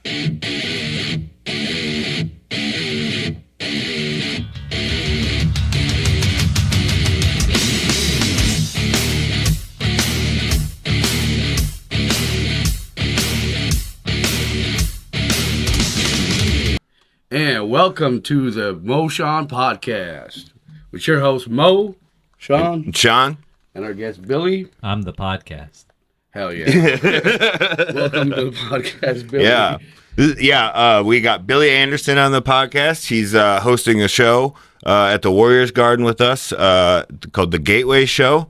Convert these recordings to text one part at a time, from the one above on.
And welcome to the Mo Sean podcast with your host Mo, Sean, and our guest Billy. I'm the podcast. Hell yeah! Welcome to the podcast, Billy. We got Billy Anderson on the podcast. He's hosting a show at the Warriors Garden with us called the Gateway Show.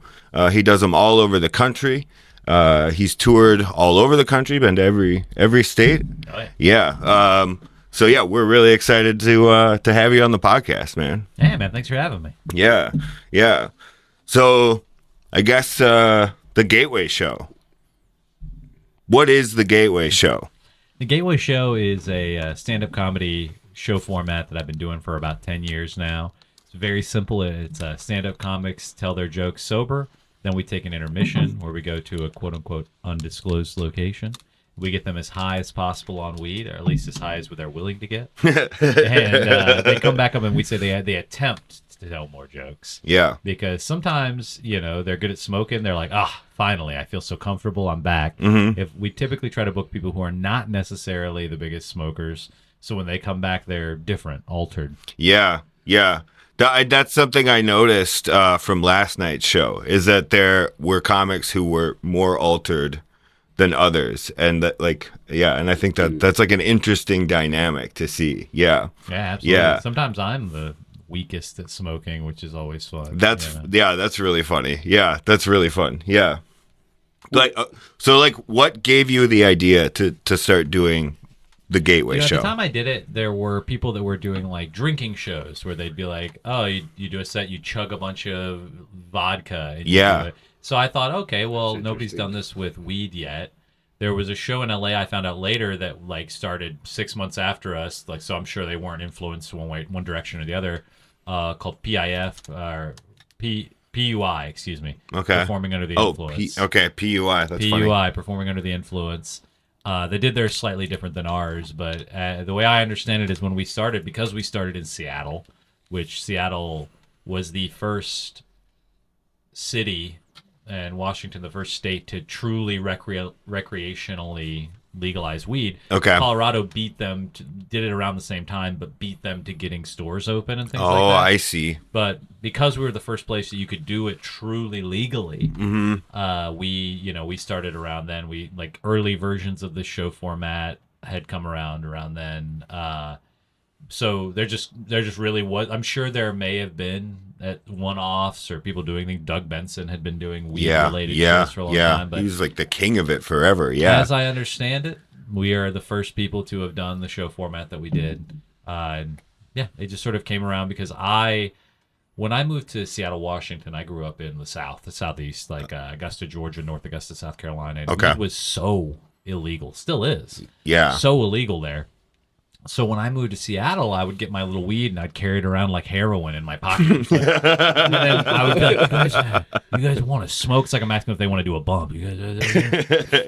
He does them all over the country. He's toured all over the country, been to every state. Oh, yeah. So yeah, we're really excited to have you on the podcast, man. Hey, man, thanks for having me. Yeah. So I guess the Gateway Show. What is the Gateway Show? The Gateway Show is a stand-up comedy show format that I've been doing for about 10 years now. It's very simple. It's stand-up comics tell their jokes sober. Then we take an intermission where we go to a quote-unquote undisclosed location. We get them as high as possible on weed, or at least as high as they're willing to get. And they come back up and we say they attempt to tell more jokes. Yeah. Because sometimes, they're good at smoking. They're like, finally, I feel so comfortable. I'm back. Mm-hmm. If we typically try to book people who are not necessarily the biggest smokers, so when they come back, they're different, altered. Yeah. That's something I noticed from last night's show, is that there were comics who were more altered than others, and that and I think that's like an interesting dynamic to see. Yeah, absolutely. Yeah. Sometimes I'm the weakest at smoking, which is always fun. That's really funny. Yeah, that's really fun. Yeah, what gave you the idea to start doing the Gateway Show? At the time I did it, there were people that were doing like drinking shows where they'd be like, "Oh, you do a set, you chug a bunch of vodka." And yeah. So I thought, okay, well, nobody's done this with weed yet. There was a show in LA I found out later that started 6 months after us, so I'm sure they weren't influenced one direction or the other, called PIF or PUI, excuse me. Okay. Performing under the influence. PUI. That's funny. PUI, performing under the influence. They did theirs slightly different than ours, but the way I understand it is when we started, because we started in Seattle, which Seattle was the first city, and Washington the first state to truly recreationally legalize weed. Okay. Colorado beat them, did it around the same time, but beat them to getting stores open and things like that. Oh, I see. But because we were the first place that you could do it truly legally, we started around then. We early versions of the show format had come around then. So there just really was. I'm sure there may have been one-offs or people doing things. Doug Benson had been doing weed-related shows for a long time. But he was like the king of it forever. Yeah. As I understand it, we are the first people to have done the show format that we did. It just sort of came around because when I moved to Seattle, Washington, I grew up in the southeast, Augusta, Georgia, North Augusta, South Carolina. And weed was so illegal, still is. Yeah. So illegal there. So when I moved to Seattle, I would get my little weed and I'd carry it around like heroin in my pocket. And then I would be like, you guys want to smoke? It's like I'm asking if they want to do a bump. You guys,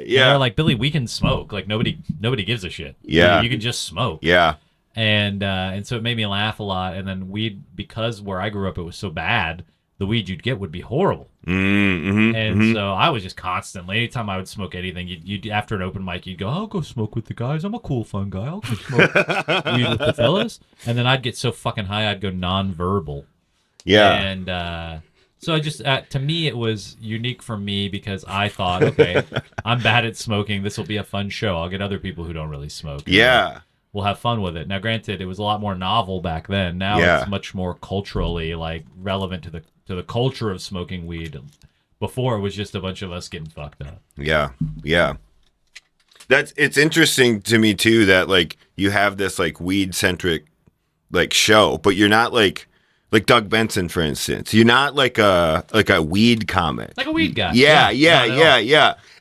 yeah. They're like, Billy, we can smoke. Like nobody gives a shit. Yeah. You can just smoke. Yeah. And so it made me laugh a lot. And then weed, because where I grew up, it was so bad, the weed you'd get would be horrible. So I was just constantly, anytime I would smoke anything, you'd after an open mic, you'd go, I'll go smoke with the guys. I'm a cool, fun guy. I'll go smoke weed with the fellas. And then I'd get so fucking high, I'd go nonverbal. Yeah. And so I just, to me, it was unique for me because I thought, okay, I'm bad at smoking. This will be a fun show. I'll get other people who don't really smoke. Yeah. We'll have fun with it. Now, granted, it was a lot more novel back then. Now it's much more culturally relevant to the culture of smoking weed. Before it was just a bunch of us getting fucked up. Yeah. It's interesting to me too that you have this weed centric show, but you're not like Doug Benson, for instance. You're not like a weed comic. Like a weed guy. Yeah.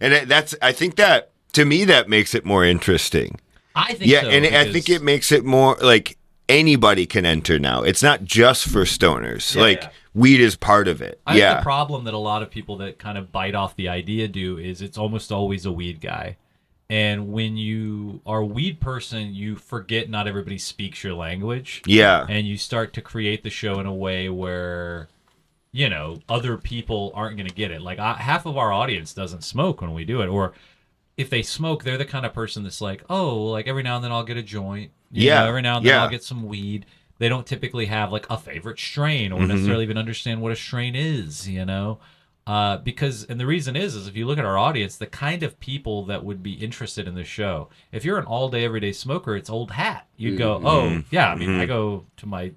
And I think that to me that makes it more interesting. I think so. And I think it makes it more anybody can enter now. It's not just for stoners. Weed is part of it. I think the problem that a lot of people that kind of bite off the idea do is it's almost always a weed guy. And when you are a weed person, you forget not everybody speaks your language. Yeah. And you start to create the show in a way where, other people aren't going to get it. Like half of our audience doesn't smoke when we do it. Or if they smoke, they're the kind of person that's like, oh, like every now and then I'll get a joint. Every now and then I'll get some weed. They don't typically have like a favorite strain or necessarily even understand what a strain is, because the reason is if you look at our audience, the kind of people that would be interested in this show, if you're an all day everyday smoker, it's old hat. You'd go, oh yeah, I mean, I go to my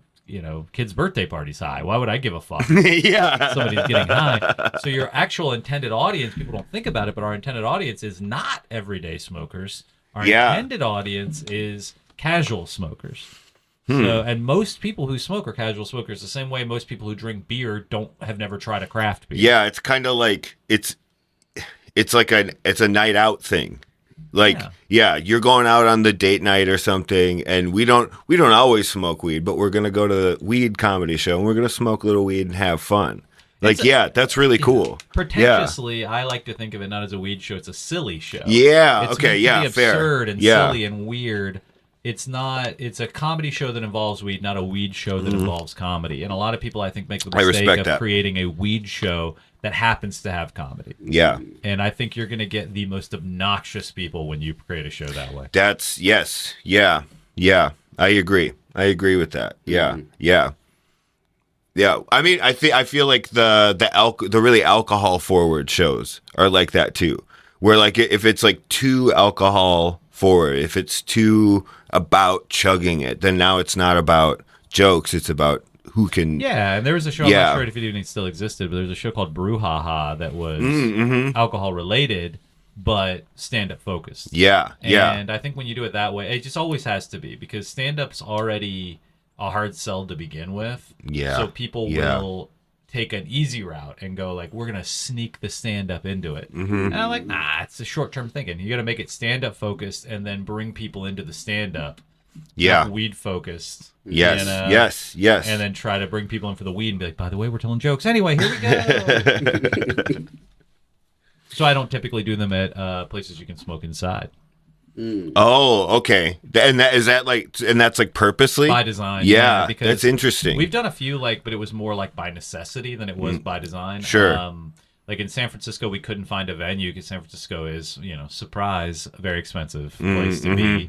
kid's birthday parties high. Why would I give a fuck? Yeah, somebody's getting high. So your actual intended audience, people don't think about it, but our intended audience is not everyday smokers. Our intended audience is casual smokers. So, and most people who smoke are casual smokers, the same way most people who drink beer have never tried a craft beer. Yeah, it's kind of like it's like it's a night out thing. Like, you're going out on the date night or something, and we don't always smoke weed, but we're gonna go to the weed comedy show and we're gonna smoke a little weed and have fun. Like, that's really cool. Pretentiously, I like to think of it not as a weed show; it's a silly show. Yeah. It's okay. meant to be fair. absurd and silly and weird. It's not. It's a comedy show that involves weed, not a weed show that involves comedy. And a lot of people, I think, make the mistake of creating a weed show that happens to have comedy. Yeah. And I think you're going to get the most obnoxious people when you create a show that way. Yes. Yeah. I agree with that. Yeah. Yeah. I mean, I feel like the really alcohol forward shows are like that too. Where like if it's like too alcohol forward, if it's too about chugging it, then now it's not about jokes, it's about who can. Yeah, and there was a show, I'm not sure if it even still existed, but there was a show called Brouhaha that was alcohol related but stand-up focused. And I think when you do it that way, it just always has to be, because stand-up's already a hard sell to begin with. So people will take an easy route and go like, we're gonna sneak the stand-up into it. And I'm like, nah, it's a short-term thinking. You gotta make it stand-up focused and then bring people into the stand-up. Weed focused. Yes. And then try to bring people in for the weed and be like, by the way, we're telling jokes. Anyway, here we go. So I don't typically do them at places you can smoke inside. Oh, okay. And that's like purposely by design. Yeah, because that's interesting. We've done a few but it was more like by necessity than it was by design. Sure. Like in San Francisco, we couldn't find a venue because San Francisco is, surprise, a very expensive place to be.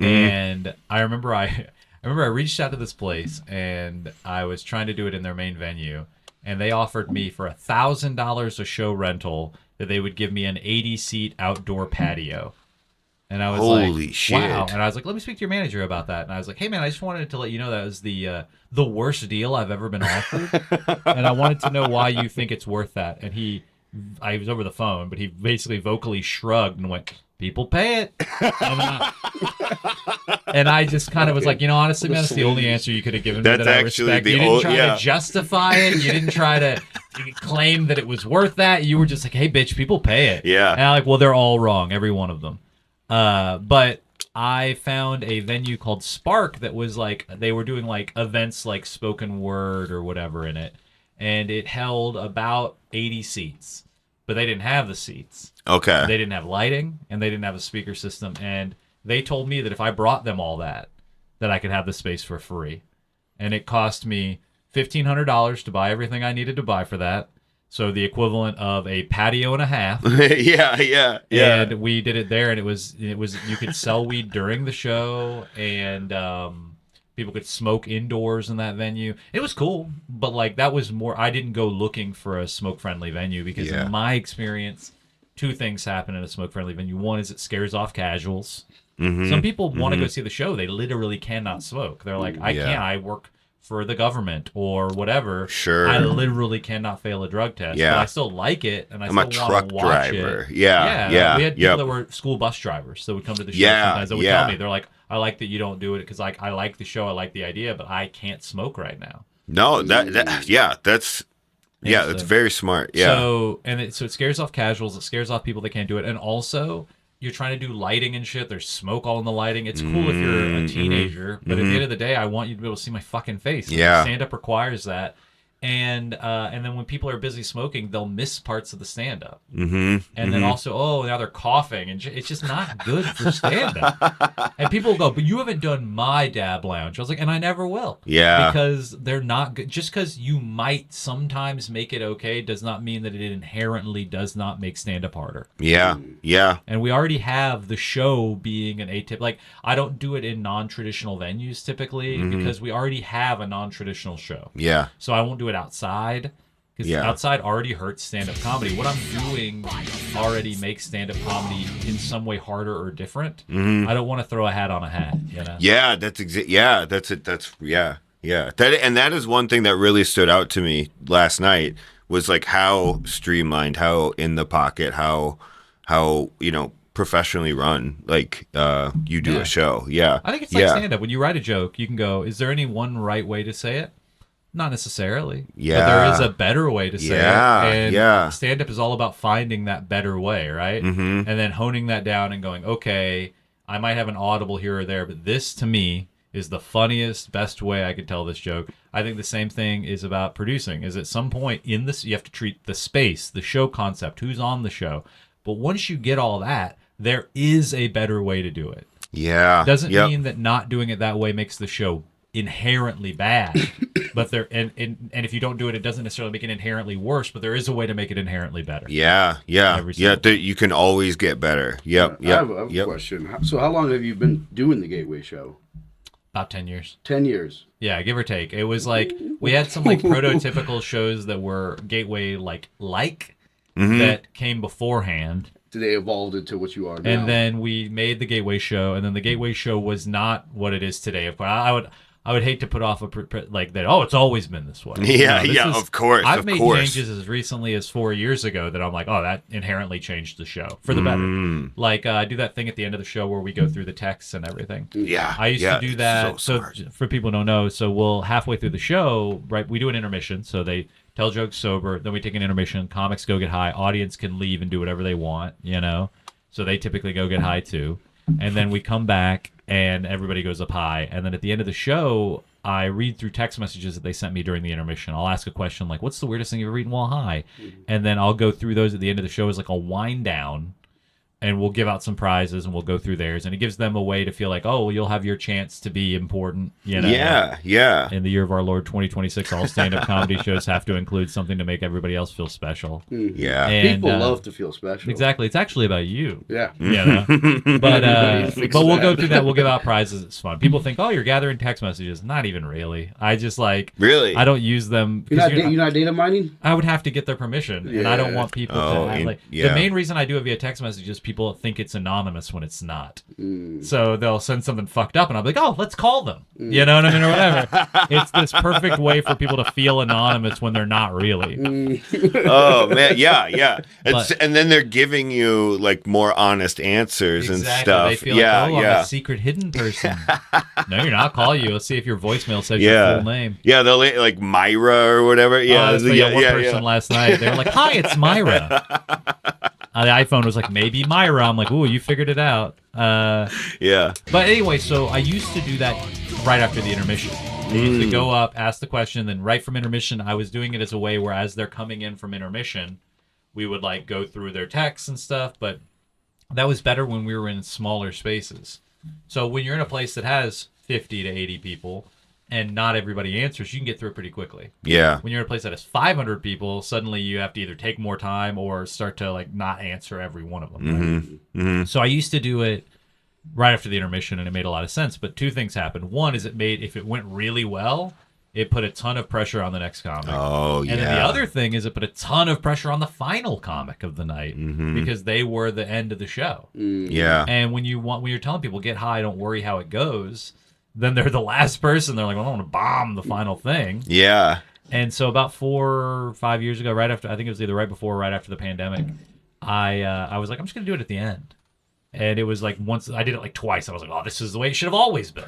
And I remember I reached out to this place and I was trying to do it in their main venue, and they offered me for $1,000 a show rental that they would give me an 80-seat outdoor patio. And I was holy shit. Wow. And I was like, let me speak to your manager about that. And I was like, hey, man, I just wanted to let you know that was the worst deal I've ever been offered. And I wanted to know why you think it's worth that. And I was over the phone, but he basically vocally shrugged and went, people pay it. And I just kind of was like, honestly, man, that's the only answer you could have given me that I respect. You didn't try to justify it. You didn't try to claim that it was worth that. You were just like, hey, bitch, people pay it. Yeah. And I'm like, well, they're all wrong, every one of them. But I found a venue called Spark that was like, they were doing like events like spoken word or whatever in it. And it held about 80 seats, but they didn't have the seats. Okay. They didn't have lighting and they didn't have a speaker system. And they told me that if I brought them all that I could have the space for free. And it cost me $1,500 to buy everything I needed to buy for that. So the equivalent of a patio and a half. Yeah. And we did it there, and it was you could sell weed during the show, and people could smoke indoors in that venue. It was cool, but like that was more. I didn't go looking for a smoke friendly venue because in my experience, two things happen in a smoke friendly venue. One is it scares off casuals. Some people want to go see the show. They literally cannot smoke. They're like, I can't. I work for the government or whatever. Sure. I literally cannot fail a drug test. Yeah. But I still like it, and I I'm still a truck want to watch driver. it. Yeah. We had people that were school bus drivers that would come to the show sometimes. That would tell me, they're like, I like that you don't do it because like I like the show, I like the idea, but I can't smoke right now. No, that's very smart. Yeah. So it scares off casuals. It scares off people that can't do it, and also you're trying to do lighting and shit. There's smoke all in the lighting. It's cool if you're a teenager, but at the end of the day, I want you to be able to see my fucking face. Yeah. Stand-up requires that. And then when people are busy smoking, they'll miss parts of the stand-up. Mm-hmm. And then also, now they're coughing, and it's just not good for stand-up. And people will go, but you haven't done my dab lounge. I was like, and I never will. Yeah. Because they're not good. Just because you might sometimes make it okay does not mean that it inherently does not make stand-up harder. Yeah. Yeah. And we already have the show being an atypical. Like, I don't do it in non-traditional venues typically because we already have a non-traditional show. Yeah. So I won't do it outside because outside already hurts stand-up comedy. What I'm doing already makes stand-up comedy in some way harder or different. I don't want to throw a hat on a hat, you know? Yeah, that's that's it. That is one thing that really stood out to me last night was like how streamlined, how in the pocket, how professionally run like you do a show. Yeah. I think it's like stand-up. When you write a joke, you can go, is there any one right way to say it? Not necessarily. Yeah. But there is a better way to say it. And stand-up is all about finding that better way, right? And then honing that down and going, okay, I might have an audible here or there, but this to me is the funniest, best way I could tell this joke. I think the same thing is about producing. Is at some point in this, you have to treat the space, the show concept, who's on the show. But once you get all that, there is a better way to do it. Yeah. Doesn't mean that not doing it that way makes the show inherently bad, but there and if you don't do it, it doesn't necessarily make it inherently worse, but there is a way to make it inherently better. You can always get better. I have a question. So how long have you been doing the Gateway Show? About 10 years. 10 years. Yeah, give or take. It was like we had some like prototypical shows that were Gateway that came beforehand. They evolved into what you are now. And then we made the Gateway Show, and then the Gateway Show was not what it is today. I would hate to put off like that. Oh, it's always been this way. Of course. I've made changes as recently as 4 years ago that I'm like, oh, that inherently changed the show for the better. Like I do that thing at the end of the show where we go through the texts and everything. Yeah, I used to do that. So for people who don't know, so we'll halfway through the show, right? We do an intermission, so they tell jokes sober, then we take an intermission. Comics go get high. Audience can leave and do whatever they want, So they typically go get high too, and then we come back. And everybody goes up high. And then at the end of the show, I read through text messages that they sent me during the intermission. I'll ask a question like, what's the weirdest thing you've ever eaten while high? And then I'll go through those at the end of the show as like a wind down. And we'll give out some prizes and we'll go through theirs. And it gives them a way to feel like, oh, well, you'll have your chance to be important. Yeah. In the year of our Lord 2026, all stand-up comedy shows have to include something to make everybody else feel special. Yeah. And, people love to feel special. Exactly. It's actually about you. Yeah. But we'll go through that. We'll give out prizes. It's fun. People think, oh, you're gathering text messages. Not even really. I just Really? I don't use them. You're not data mining? I would have to get their permission. And I don't want people to. The main reason I do it via text message is people think it's anonymous when it's not. So they'll send something fucked up and I'll be like, oh, let's call them. You know what I mean? Or whatever. It's this perfect way for people to feel anonymous when they're not really. Oh, man. Yeah. And then they're giving you like more honest answers and stuff. They feel like, I'm a secret hidden person. No, you're not. I'll call you. Let's see if your voicemail says your full name. Yeah, they'll like Myra or whatever. Yeah, one person last night. They were like, hi, it's Myra. The iPhone was like, maybe Myra. I'm like, ooh, you figured it out. Yeah. But anyway, so I used to do that right after the intermission. I used to go up, ask the question, then right from intermission, I was doing it as a way where as they're coming in from intermission, we would like go through their texts and stuff. But that was better when we were in smaller spaces. So when you're in a place that has 50 to 80 people, and not everybody answers, you can get through it pretty quickly. Yeah. When you're in a place that has 500 people, suddenly you have to either take more time or start to like not answer every one of them. Right? So I used to do it right after the intermission, and it made a lot of sense. But two things happened. One is if it went really well, it put a ton of pressure on the next comic. Oh, yeah. And then the other thing is it put a ton of pressure on the final comic of the night because they were the end of the show. Yeah. And when you're telling people get high, don't worry how it goes, then they're the last person. They're like, well, I don't want to bomb the final thing. Yeah. And so about 4 or 5 years ago, right after, I think it was either right before or right after the pandemic, I was like, I'm just going to do it at the end. And it was like once I did it like twice. I was like, oh, this is the way it should have always been.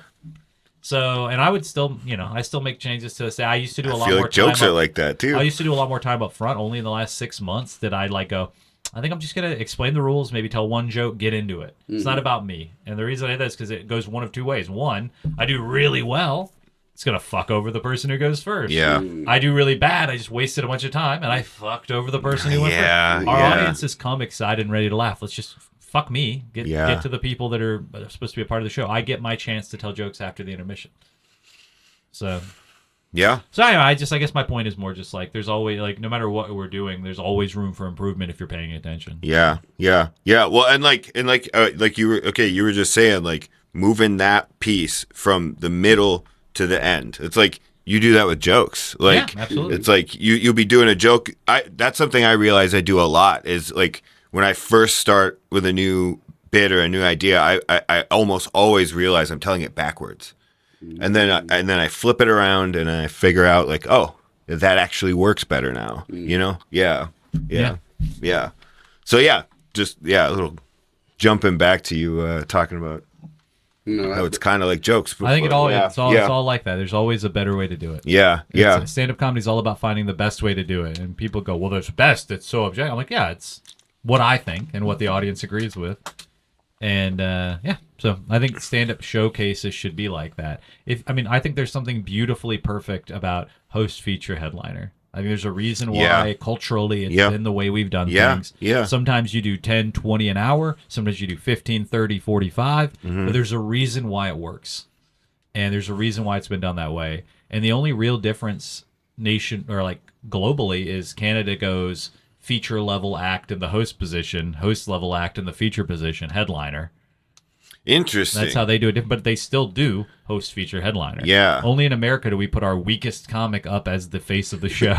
So, and I would still, I still make changes to say I used to do a lot more time. Jokes are like that too. I used to do a lot more time up front. Only in the last 6 months did I like go, I think I'm just going to explain the rules, maybe tell one joke, get into it. It's not about me. And the reason I do that is because it goes one of two ways. One, I do really well. it's gonna fuck over the person who goes first. Yeah. I do really bad. I just wasted a bunch of time, and I fucked over the person who went first. Our audience has come excited and ready to laugh. Let's just fuck me. Get to the people that are supposed to be a part of the show. I get my chance to tell jokes after the intermission. So. Yeah. So anyway, I guess my point is more just like there's always like no matter what we're doing, there's always room for improvement if you're paying attention. Yeah. Well, and like you were just saying, like, moving that piece from the middle to the end. It's like you do that with jokes. Like, absolutely. It's like you'll be doing a joke. That's something I realize I do a lot is like when I first start with a new bit or a new idea, I almost always realize I'm telling it backwards. And then I flip it around and I figure out like, oh, that actually works better now. You know? Yeah. So a little jumping back to you talking about how it's kind of like jokes. Before. I think it's all like that. There's always a better way to do it. Yeah. Stand-up comedy is all about finding the best way to do it. And people go, well, there's best. It's so objective. I'm like, yeah, it's what I think and what the audience agrees with. And so I think stand-up showcases should be like that. I think there's something beautifully perfect about host, feature, headliner. I think there's a reason why culturally it's been the way we've done things. Yeah. Sometimes you do 10, 20 an hour. Sometimes you do 15, 30, 45. But there's a reason why it works. And there's a reason why it's been done that way. And the only real difference globally is Canada goes feature level act in the host position, host level act in the feature position, headliner. Interesting. That's how they do it, but they still do host, feature, headliner. Yeah. Only in America do we put our weakest comic up as the face of the show.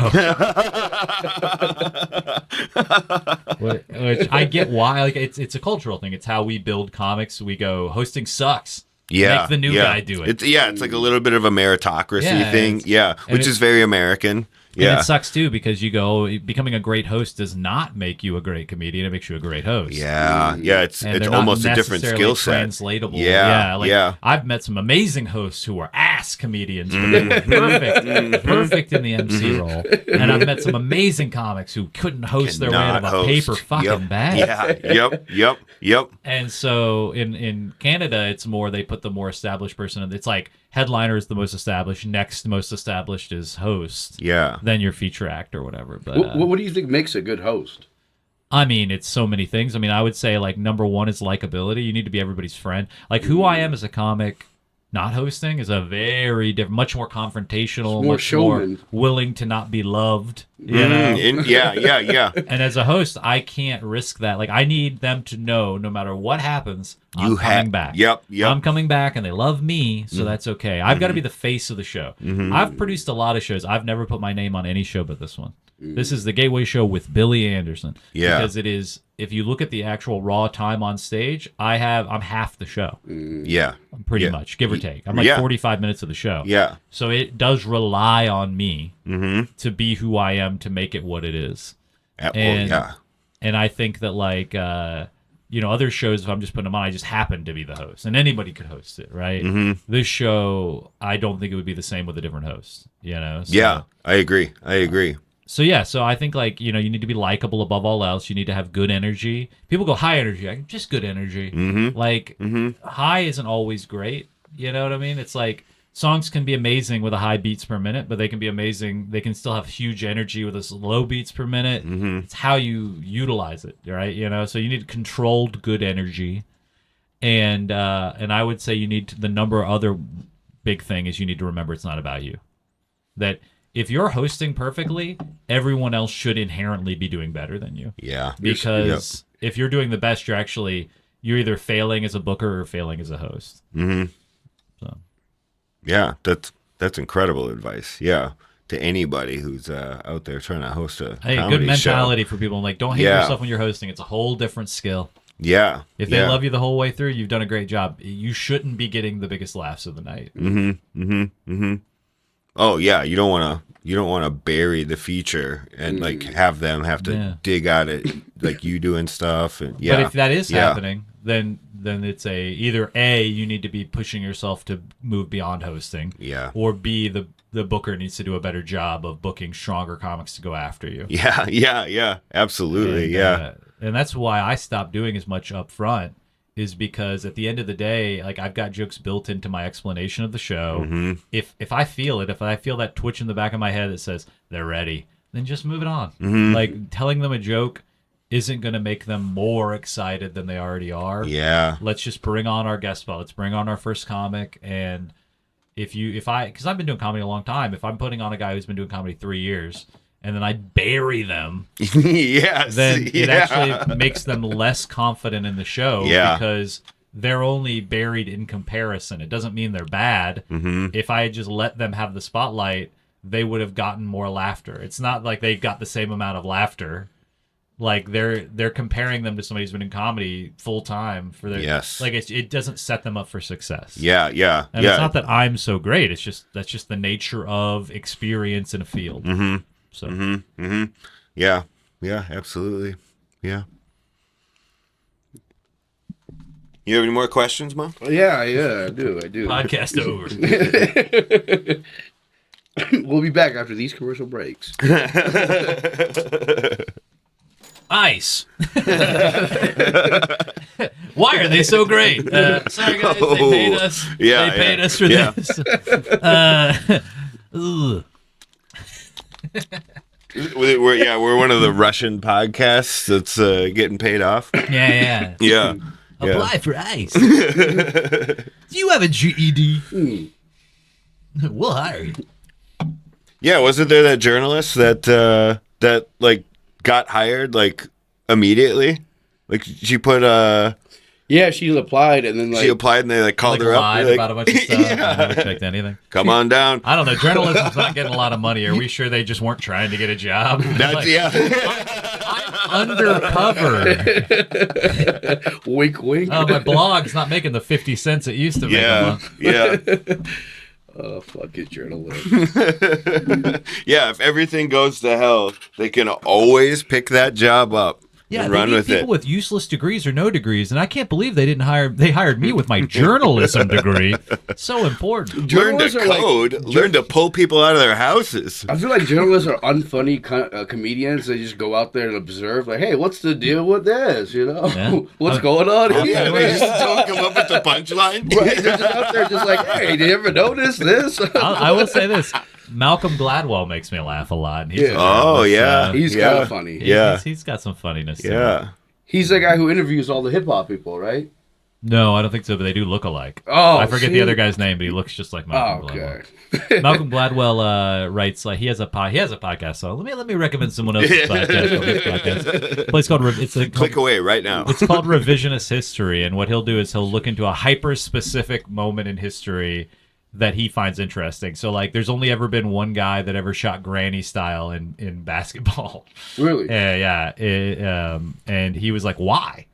Which I get why. Like it's a cultural thing. It's how we build comics. We go, hosting sucks. Yeah. Make the new guy do it. It's like a little bit of a meritocracy thing. Yeah. Which is very American. Yeah. And it sucks too because you go becoming a great host does not make you a great comedian. It makes you a great host. Yeah, it's almost a different skill set. Translatable. I've met some amazing hosts who were ass comedians, but they were perfect in the MC role. And I've met some amazing comics who couldn't host their way out of a paper fucking bag. Yeah. Yep. And so in Canada, it's more they put the more established person in. It's like headliner is the most established. Next most established is host. Yeah. Then your feature act or whatever. But what do you think makes a good host? I mean, it's so many things. I mean, I would say like number one is likability. You need to be everybody's friend. Like who I am as a comic, not hosting is a very different, much more confrontational, much more willing to not be loved. You know? Yeah. And as a host, I can't risk that. Like I need them to know no matter what happens, I'm coming back. Yep. I'm coming back and they love me, so that's okay. I've got to be the face of the show. I've produced a lot of shows. I've never put my name on any show but this one. This is the Gateway Show with Billy Anderson. Yeah. Because it is, if you look at the actual raw time on stage, I'm half the show. Yeah. Pretty much, give or take. I'm like 45 minutes of the show. Yeah. So it does rely on me to be who I am to make it what it is. And I think that like, other shows, if I'm just putting them on, I just happen to be the host. And anybody could host it, right? This show, I don't think it would be the same with a different host, So, yeah, I agree. So I think like, you need to be likable above all else. You need to have good energy. People go high energy, just good energy. High isn't always great. You know what I mean? It's like songs can be amazing with a high beats per minute, but they can be amazing. They can still have huge energy with a low beats per minute. It's how you utilize it, right? So you need controlled good energy. And I would say you need to, the number other big thing is you need to remember it's not about you. That if you're hosting perfectly, everyone else should inherently be doing better than you. Yeah. Because if you're doing the best, you're either failing as a booker or failing as a host. So. Yeah, that's incredible advice. Yeah. To anybody who's out there trying to host a comedy good mentality show. for people. Like, don't hate yourself when you're hosting. It's a whole different skill. Yeah. If they love you the whole way through, you've done a great job. You shouldn't be getting the biggest laughs of the night. Oh yeah, you don't want to bury the feature and like have them have to dig at it like you doing stuff. And but if that is happening, then it's either A, you need to be pushing yourself to move beyond hosting. Yeah. Or B, the booker needs to do a better job of booking stronger comics to go after you. Yeah, absolutely, And that's why I stopped doing as much up front, is because at the end of the day, like I've got jokes built into my explanation of the show. If I feel it, if I feel that twitch in the back of my head that says they're ready, then just move it on. Like telling them a joke isn't going to make them more excited than they already are. Yeah. Let's just bring on our guest spot. Let's bring on our first comic. And because I've been doing comedy a long time, if I'm putting on a guy who's been doing comedy 3 years and then I bury them, yes, then it actually makes them less confident in the show because they're only buried in comparison. It doesn't mean they're bad. If I had just let them have the spotlight, they would have gotten more laughter. It's not like they got the same amount of laughter. Like they're comparing them to somebody who's been in comedy full time for their like it doesn't set them up for success. And it's not that I'm so great. It's just that's just the nature of experience in a field. So yeah, absolutely, yeah. You have any more questions, Mom? Yeah, I do. Podcast over. We'll be back after these commercial breaks. Ice. Why are they so great? Sorry, guys. They paid us. They paid us for this. We're one of the Russian podcasts that's getting paid off. Yeah. Apply for Ice. Do you have a GED? We'll hire you. Yeah, wasn't there that journalist that like got hired like immediately? Like she put she applied and then they like called her up. Lied about a bunch of stuff. I never checked anything. Come on down. I don't know. Journalism's not getting a lot of money. Are we sure they just weren't trying to get a job? That's I'm undercover. Wink, wink. Oh, my blog's not making the 50 cents it used to make a month. Yeah. Oh, fuck it, journalist. Yeah, if everything goes to hell, they can always pick that job up. Yeah, and run they need with people with useless degrees or no degrees, and I can't believe they hired me with my journalism degree. So important. Learn to code. Learn to pull people out of their houses. I feel like journalists are unfunny comedians. They just go out there and observe, like, hey, what's the deal with this? You know, what's going on here? Yeah, they just don't come up with the punchline. Right, they're just out there, just like, hey, did you ever notice this? I will say this. Malcolm Gladwell makes me laugh a lot. And he's he's kind of funny. He's got some funniness. Yeah, he's the guy who interviews all the hip hop people, right? No, I don't think so. But they do look alike. Oh, I forget the other guy's name, but he looks just like Malcolm Gladwell. Malcolm Gladwell writes like he has a podcast. So let me recommend someone else's podcast. Place called click away right now. It's called Revisionist History, and what he'll do is he'll look into a hyper specific moment in history that he finds interesting. So like there's only ever been one guy that ever shot granny style in basketball. Really? And he was like, why?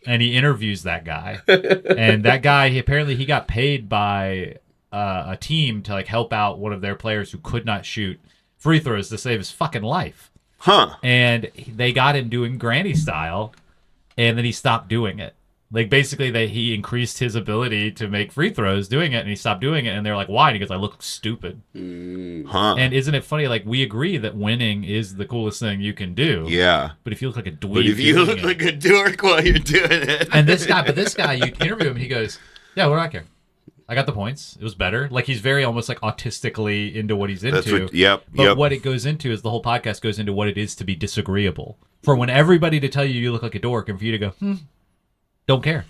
And he interviews that guy. And that guy, he got paid by a team to like help out one of their players who could not shoot free throws to save his fucking life. And they got him doing granny style, and then he stopped doing it. Like, basically, he increased his ability to make free throws doing it, and he stopped doing it, and they're like, why? And he goes, I look stupid. And isn't it funny, like, we agree that winning is the coolest thing you can do. Yeah. But if you look like a dweeb... But if you look like a dork while you're doing it... And this guy, you interview him, he goes, yeah, what do I care? I got the points. It was better. Like, he's very almost, like, autistically into what he's into. But what it goes into is the whole podcast goes into what it is to be disagreeable. For when everybody to tell you look like a dork, and for you to go, don't care.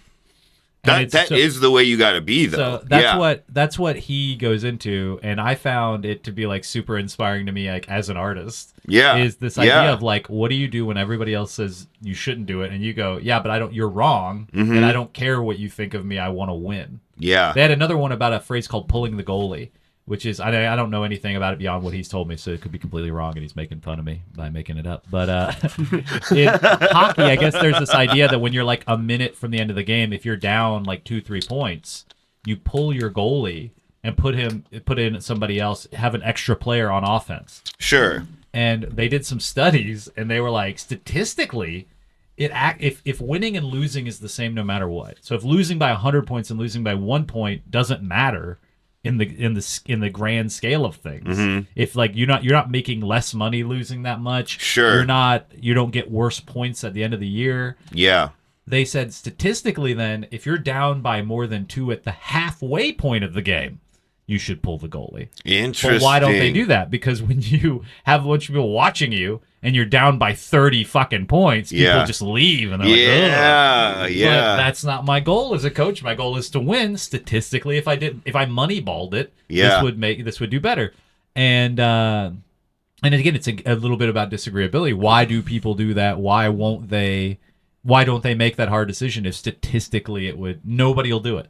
That is the way you got to be, though. So that's what he goes into, and I found it to be like super inspiring to me, like as an artist. Yeah, is this idea of like, what do you do when everybody else says you shouldn't do it, and you go, yeah, but I don't. You're wrong, and I don't care what you think of me. I want to win. Yeah. They had another one about a phrase called "pulling the goalie," which is I don't know anything about it beyond what he's told me, so it could be completely wrong, and he's making fun of me by making it up. But in hockey, I guess there's this idea that when you're like a minute from the end of the game, if you're down like 2-3 points, you pull your goalie and put in somebody else, have an extra player on offense. Sure. And they did some studies, and they were like, statistically, if winning and losing is the same no matter what. So if losing by 100 points and losing by 1 point doesn't matter in the grand scale of things. If like you're not making less money losing that much. Sure. You don't get worse points at the end of the year. Yeah. They said statistically then, if you're down by more than 2 at the halfway point of the game, you should pull the goalie. Interesting. But why don't they do that? Because when you have a bunch of people watching you and you're down by 30 fucking points, people just leave and they're like, ugh. But that's not my goal as a coach. My goal is to win. Statistically, if I moneyballed it, this would do better. And again, it's a little bit about disagreeability. Why do people do that? Why don't they make that hard decision if statistically nobody will do it?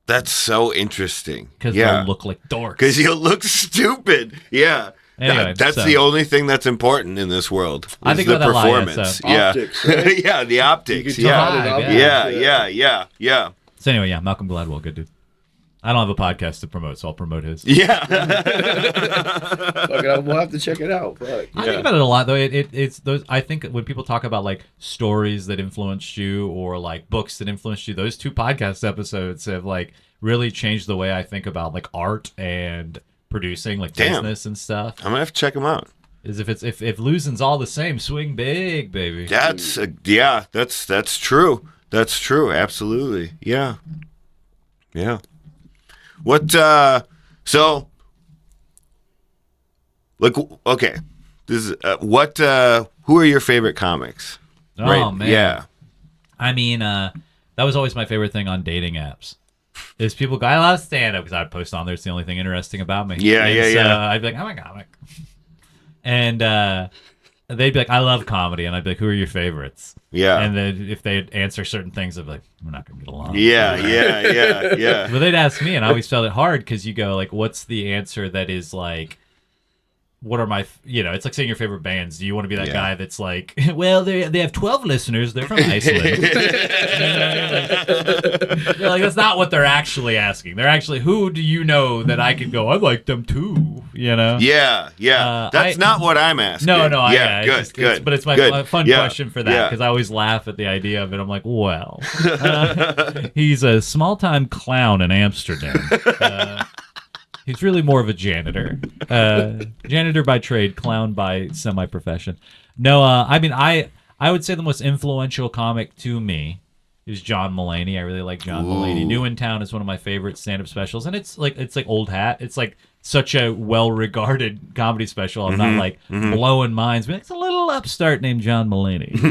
That's so interesting. Because they'll look like dorks. Because you'll look stupid. Yeah. Anyway, that's the only thing that's important in this world. I think the about performance. Optics, right? Yeah, the optics. Yeah. Yeah. So anyway, Malcolm Gladwell, good dude. I don't have a podcast to promote, so I'll promote his. Yeah. We'll have to check it out. Fuck. I think about it a lot, though. It's those. I think when people talk about like stories that influenced you or like books that influenced you, those 2 podcast episodes have like really changed the way I think about like art and producing, like business and stuff. I'm gonna have to check them out. Is if losing's all the same, swing big, baby. That's that's true. That's true. Absolutely. Yeah. What, so, like, okay, this is, who are your favorite comics? Oh, man. Yeah. I mean, that was always my favorite thing on dating apps. Is people go, I love stand-up, because I'd post on there, it's the only thing interesting about me. Yeah. I'd be like, I'm a comic. And they'd be like, I love comedy. And I'd be like, who are your favorites? Yeah. And then if they'd answer certain things, I'd be like, we're not going to get along. Yeah. But they'd ask me, and I always felt it hard because you go, like, what's the answer that is like, what are my, it's like saying your favorite bands. Do you want to be that guy that's like, well, they have 12 listeners. They're from Iceland. You're like, that's not what they're actually asking. They're actually, who do you know that I could go, I like them too, Yeah. That's not what I'm asking. No. Good. But it's my fun question for that because I always laugh at the idea of it. I'm like, well, he's a small-time clown in Amsterdam. He's really more of a janitor. Janitor by trade, clown by semi-profession. No, I mean, I would say the most influential comic to me is John Mulaney. I really like John Mulaney. New in Town is one of my favorite stand-up specials, and it's like old hat. It's like such a well-regarded comedy special. I'm not like blowing minds, but it's a little upstart named John Mulaney.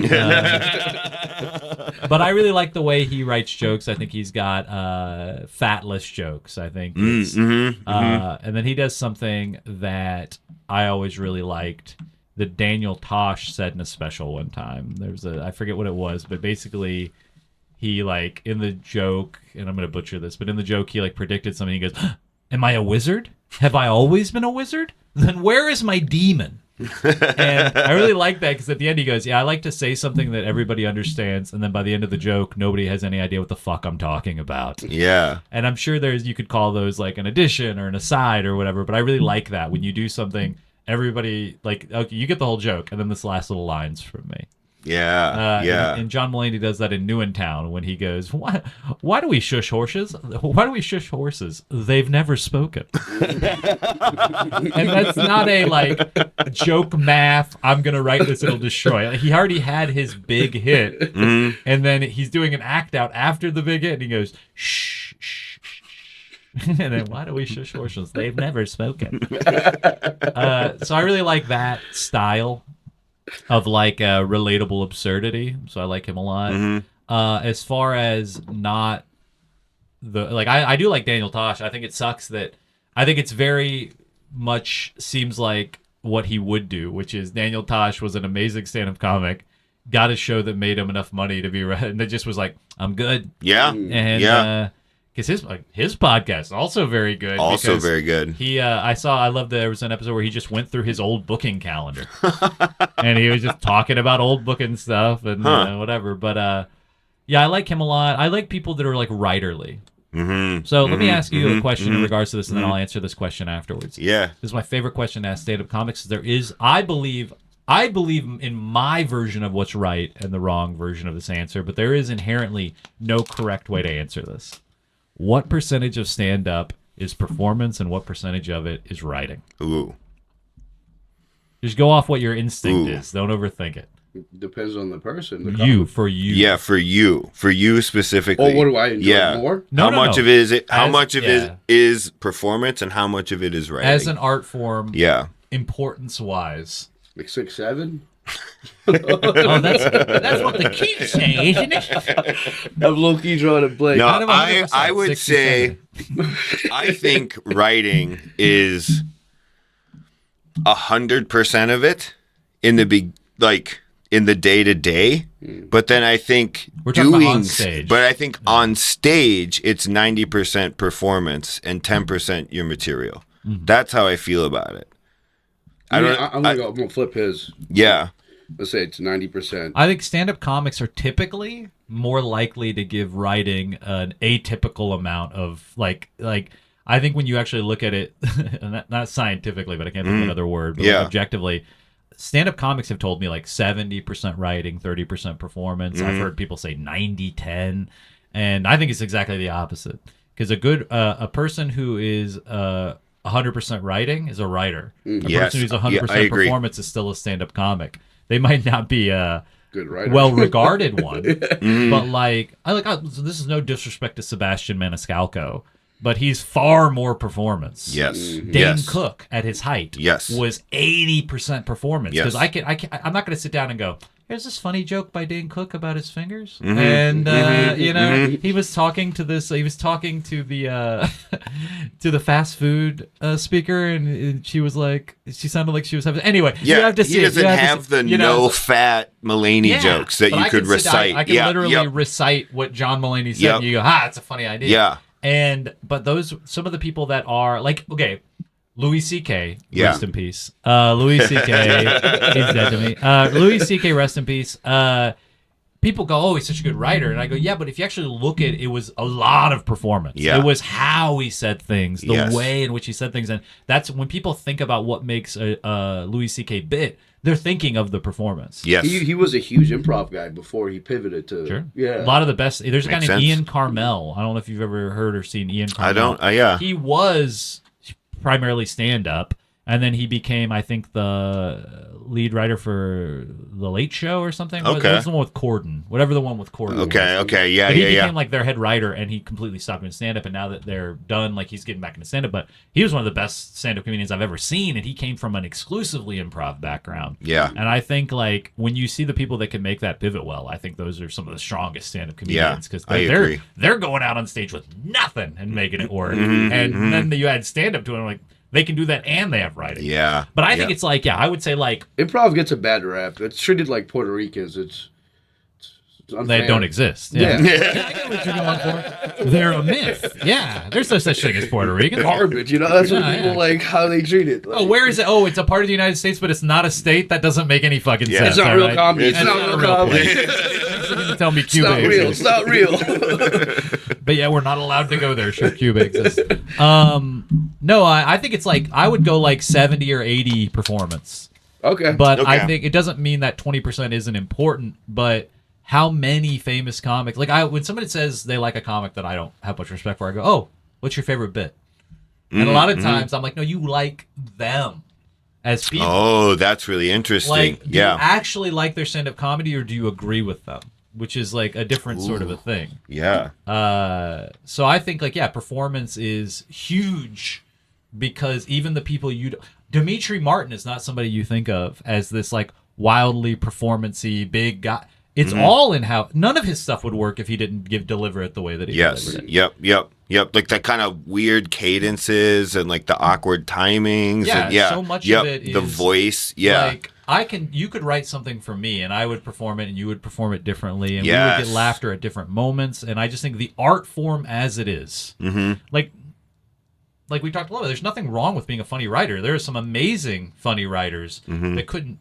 But I really like the way he writes jokes. I think he's got fatless jokes. I think it's, and then he does something that I always really liked that Daniel Tosh said in a special one time. I forget what it was, but basically he like in the joke, and I'm going to butcher this, but in the joke he like predicted something. He goes, am I a wizard? Have I always been a wizard? Then where is my demon? And I really like that because at the end he goes, yeah, I like to say something that everybody understands, and then by the end of the joke, nobody has any idea what the fuck I'm talking about. Yeah. And I'm sure you could call those like an addition or an aside or whatever, but I really like that when you do something, everybody like, okay, you get the whole joke, and then this last little line's from me. Yeah. And John Mulaney does that in New in Town when he goes, why do we shush horses? Why do we shush horses? They've never spoken. And that's not a like joke math. I'm going to write this, it'll destroy. He already had his big hit. And then he's doing an act out after the big hit. And he goes, shh, shh, shh. And then why do we shush horses? They've never spoken. So I really like that style of like relatable absurdity, so I like him a lot. As far as not the like, I do like Daniel Tosh. I think it sucks that I think it's very much seems like what he would do, which is Daniel Tosh was an amazing stand-up comic, got a show that made him enough money to be and that just was like, I'm good. And because his podcast is also very good. Also very good. He, I love there was an episode where he just went through his old booking calendar, and he was just talking about old booking stuff and whatever. But yeah, I like him a lot. I like people that are like writerly. So let me ask you a question in regards to this, and then I'll answer this question afterwards. Yeah, this is my favorite question to ask stand-up comics. There is, I believe in my version of what's right and the wrong version of this answer, but there is inherently no correct way to answer this. What percentage of stand-up is performance and what percentage of it is writing? Ooh. Just go off what your instinct is. Don't overthink it. Depends on the person. For you. Yeah, for you specifically. Oh, what do I enjoy more? How much of it is it? How much of it is performance, and how much of it is writing? As an art form, importance wise, like 6, 7. Oh, that's what the kids say, isn't it? I'm low-key drawing a blank. No, I would say, I think writing is 100% of it in the in the day to day. But then I think we're talking about on stage. But I think on stage it's 90% performance and 10% your material. Mm-hmm. That's how I feel about it. I'm gonna flip his. Yeah. Let's say it's 90%. I think stand-up comics are typically more likely to give writing an atypical amount of like. I think when you actually look at it, not scientifically, but I can't think of another word, but like objectively, stand-up comics have told me like 70% writing, 30% performance. I've heard people say 90-10, and I think it's exactly the opposite. Because a person who is 100% writing is a writer. A person who's 100% performance is still a stand-up comic. They might not be a good writer, well-regarded one, but this is no disrespect to Sebastian Maniscalco, but he's far more performance. Yes. Dane Cook at his height was 80% performance. Because I'm not going to sit down and go, here's this funny joke by Dane Cook about his fingers. And, he was talking to the fast food speaker, and she sounded like she was having, anyway. Yeah, you have to see he doesn't have the no-fat Mulaney jokes that you could recite. I can literally recite what John Mulaney said, and you go, that's a funny idea. Yeah. But some of the people that are like, okay, Louis C.K. Rest in peace. Louis C.K. He's dead to me. Louis C.K. Rest in peace. People go, oh, he's such a good writer, and I go, yeah, but if you actually look at it, it was a lot of performance. Yeah. It was how he said things, the way in which he said things, and that's when people think about what makes a Louis C.K. bit. They're thinking of the performance. Yes. He was a huge improv guy before he pivoted to... Sure. Yeah. A lot of the best... There's a guy named Ian Carmel. I don't know if you've ever heard or seen Ian Carmel. I don't. He was primarily stand-up, and then he became, I think, the lead writer for The Late Show or something. Okay. That was the one with Corden. Whatever the one with Corden was. Okay, yeah, but he became like their head writer, and he completely stopped doing stand-up, and now that they're done, like he's getting back into stand-up. But he was one of the best stand-up comedians I've ever seen, and he came from an exclusively improv background. Yeah. And I think like when you see the people that can make that pivot well, I think those are some of the strongest stand-up comedians because they're going out on stage with nothing and making it work. And then you add stand-up to it, like they can do that and they have writing. Yeah. But I think it's like, I would say like... Improv gets a bad rap. It's treated like Puerto Ricans. It's they don't exist. Yeah. I get what you're going for. They're a myth. Yeah. There's no such thing as Puerto Rican. Garbage, that's what people like how they treat it. Like, where is it? Oh, it's a part of the United States, but it's not a state? That doesn't make any fucking sense. It's not real comedy. It's not real comedy. Tell me Cuba exists. It's not real. But yeah, we're not allowed to go there. Sure, Cuba exists. No, I think it's like, I would go like 70 or 80 performance. Okay. But I think it doesn't mean that 20% isn't important, but how many famous comics, like when somebody says they like a comic that I don't have much respect for, I go, oh, what's your favorite bit? And a lot of times I'm like, no, you like them as people. Oh, that's really interesting. Like, do you actually like their stand-up comedy, or do you agree with them? Which is like a different sort of a thing. Yeah. So I think like, performance is huge because even the people Dimitri Martin is not somebody you think of as this like wildly performance-y big guy. It's all in how none of his stuff would work if he didn't deliver it the way that he delivered it. Yep. Like that kind of weird cadences and like the awkward timings. Yeah, so much of it is the voice. Yeah. Like you could write something for me and I would perform it and you would perform it differently and we would get laughter at different moments. And I just think the art form as it is, like we talked a little bit, there's nothing wrong with being a funny writer. There are some amazing funny writers that couldn't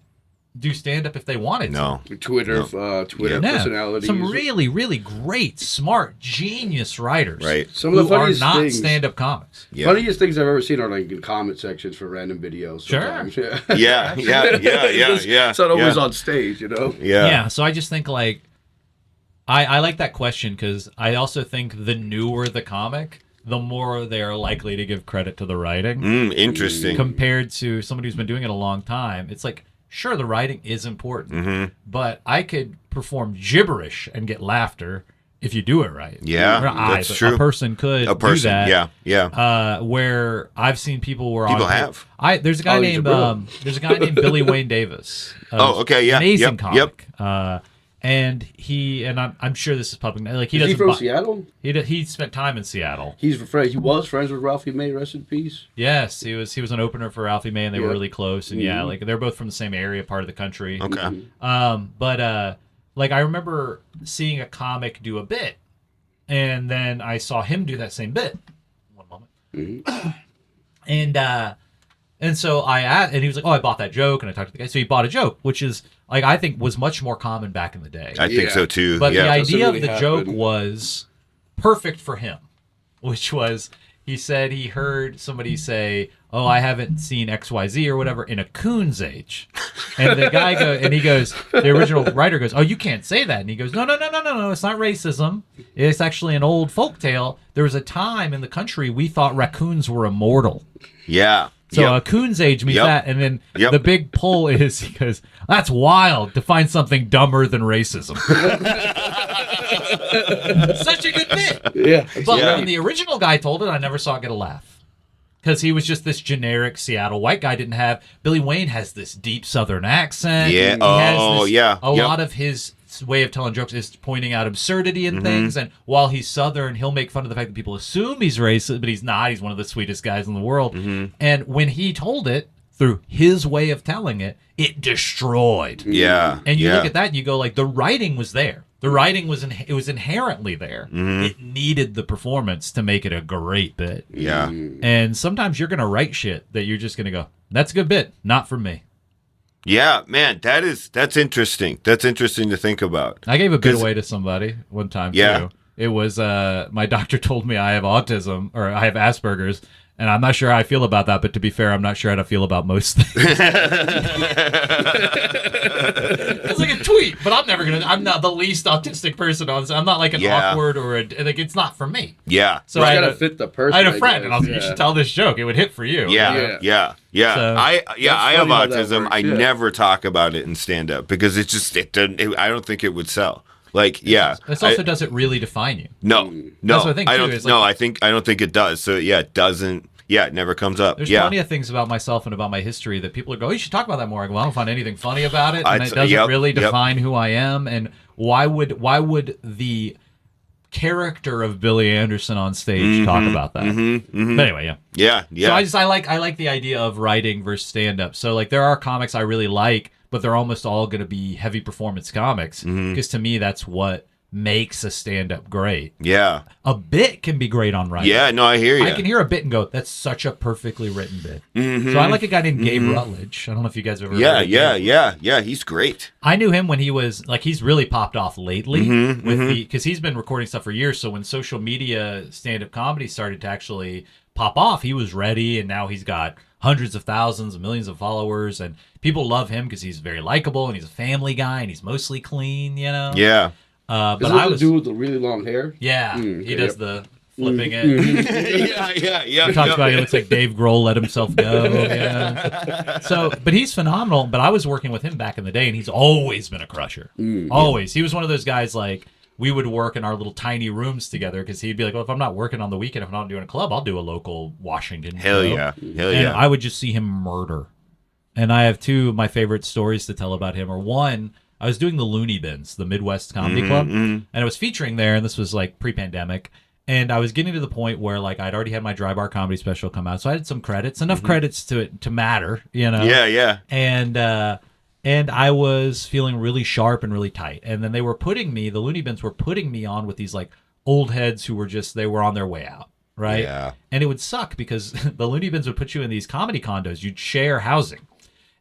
do stand-up if they wanted to. Twitter personalities. Some really, really great, smart, genius writers. Right. Some of the funniest are not things, stand-up comics. Yeah. Funniest things I've ever seen are like in comment sections for random videos. Sometimes. Sure. Yeah. It's not always on stage, Yeah, so I just think like, I like that question because I also think the newer the comic, the more they are likely to give credit to the writing. Interesting. Compared to somebody who's been doing it a long time. It's like, sure, the writing is important, but I could perform gibberish and get laughter if you do it right. Yeah, that's true. A person could do that. Yeah. Where I've seen people have. There's a guy named Billy Wayne Davis. Yeah. Amazing comic. And I'm sure this is public. Like is he from Seattle? He spent time in Seattle. He was friends with Ralphie May. Rest in peace. Yes, he was an opener for Ralphie May, and they were really close. And like they're both from the same area, part of the country. Okay. Like I remember seeing a comic do a bit, and then I saw him do that same bit. One moment. And so I asked, and he was like, "Oh, I bought that joke," and I talked to the guy. So he bought a joke, which is like I think was much more common back in the day. I think so too. But the idea of the joke was perfect for him, which was he said he heard somebody say, "Oh, I haven't seen XYZ or whatever in a coon's age," and the guy the original writer goes, "Oh, you can't say that," and he goes, "No, it's not racism. It's actually an old folk tale. There was a time in the country we thought raccoons were immortal." Yeah. So a coon's age means that, and then the big pull is he goes, "That's wild to find something dumber than racism." Such a good bit. Yeah. But when the original guy told it, I never saw it get a laugh. Because he was just this generic Seattle white guy. Billy Wayne has this deep Southern accent. Yeah. A lot of his way of telling jokes is pointing out absurdity in things. And while he's Southern, he'll make fun of the fact that people assume he's racist, but he's not. He's one of the sweetest guys in the world. And when he told it through his way of telling it, it destroyed. Yeah. And you look at that and you go like, the writing was there. The writing was inherently there. It needed the performance to make it a great bit. Yeah. And sometimes you're going to write shit that you're just going to go, that's a good bit, not for me. Yeah, man, that's interesting. That's interesting to think about. I gave a bit away to somebody one time too. It was my doctor told me I have autism or I have Asperger's. And I'm not sure how I feel about that, but to be fair, I'm not sure how to feel about most things. It's like a tweet, but I'm not the least autistic person on. I'm not like an awkward or like it's not for me. Yeah. So I gotta fit the person. I had a friend, and I was like, you should tell this joke. It would hit for you. Yeah. So, I have autism. I never talk about it in stand up because it doesn't. I don't think it would sell. Like, This also doesn't really define you. No. That's what I think, I too, don't. I don't think it does. So it doesn't. Yeah, it never comes up. There's plenty of things about myself and about my history that people go, "Oh, you should talk about that more." I go, "I don't find anything funny about it, and it doesn't really define who I am." And why would the character of Billy Anderson on stage talk about that? But anyway, yeah. So I like the idea of writing versus stand up. So like there are comics I really like, but they're almost all going to be heavy performance comics because to me that's what makes a stand-up great. Yeah. A bit can be great on writing. Yeah, no, I hear you. I can hear a bit and go, that's such a perfectly written bit. So I like a guy named Gabe Routledge. I don't know if you guys have ever heard of Gabe. Yeah, he's great. I knew him when he was, like, he's really popped off lately because he's been recording stuff for years. So when social media stand-up comedy started to actually pop off, he was ready, and now he's got hundreds of thousands, millions of followers, and people love him because he's very likable, and he's a family guy, and he's mostly clean, you know? Yeah. But I was the dude with the really long hair. Yeah, he does the flipping it. Yeah. He talks about he looks like Dave Grohl let himself go. Yeah. So, but he's phenomenal. But I was working with him back in the day, and he's always been a crusher. Always. He was one of those guys like we would work in our little tiny rooms together because he'd be like, well, if I'm not working on the weekend, if I'm not doing a club, I'll do a local Washington. Hell show. Yeah. And I would just see him murder. And I have two of my favorite stories to tell about him. Or one, I was doing the Looney Bins, the Midwest Comedy Club, and I was featuring there, and this was like pre-pandemic, and I was getting to the point where like I'd already had my Dry Bar comedy special come out, so I had some credits, enough credits to matter, you know. Yeah. And I was feeling really sharp and really tight, and then they were putting me, the Looney Bins were putting me on with these like old heads who were they were on their way out. Right? Yeah. And it would suck because the Looney Bins would put you in these comedy condos. You'd share housing.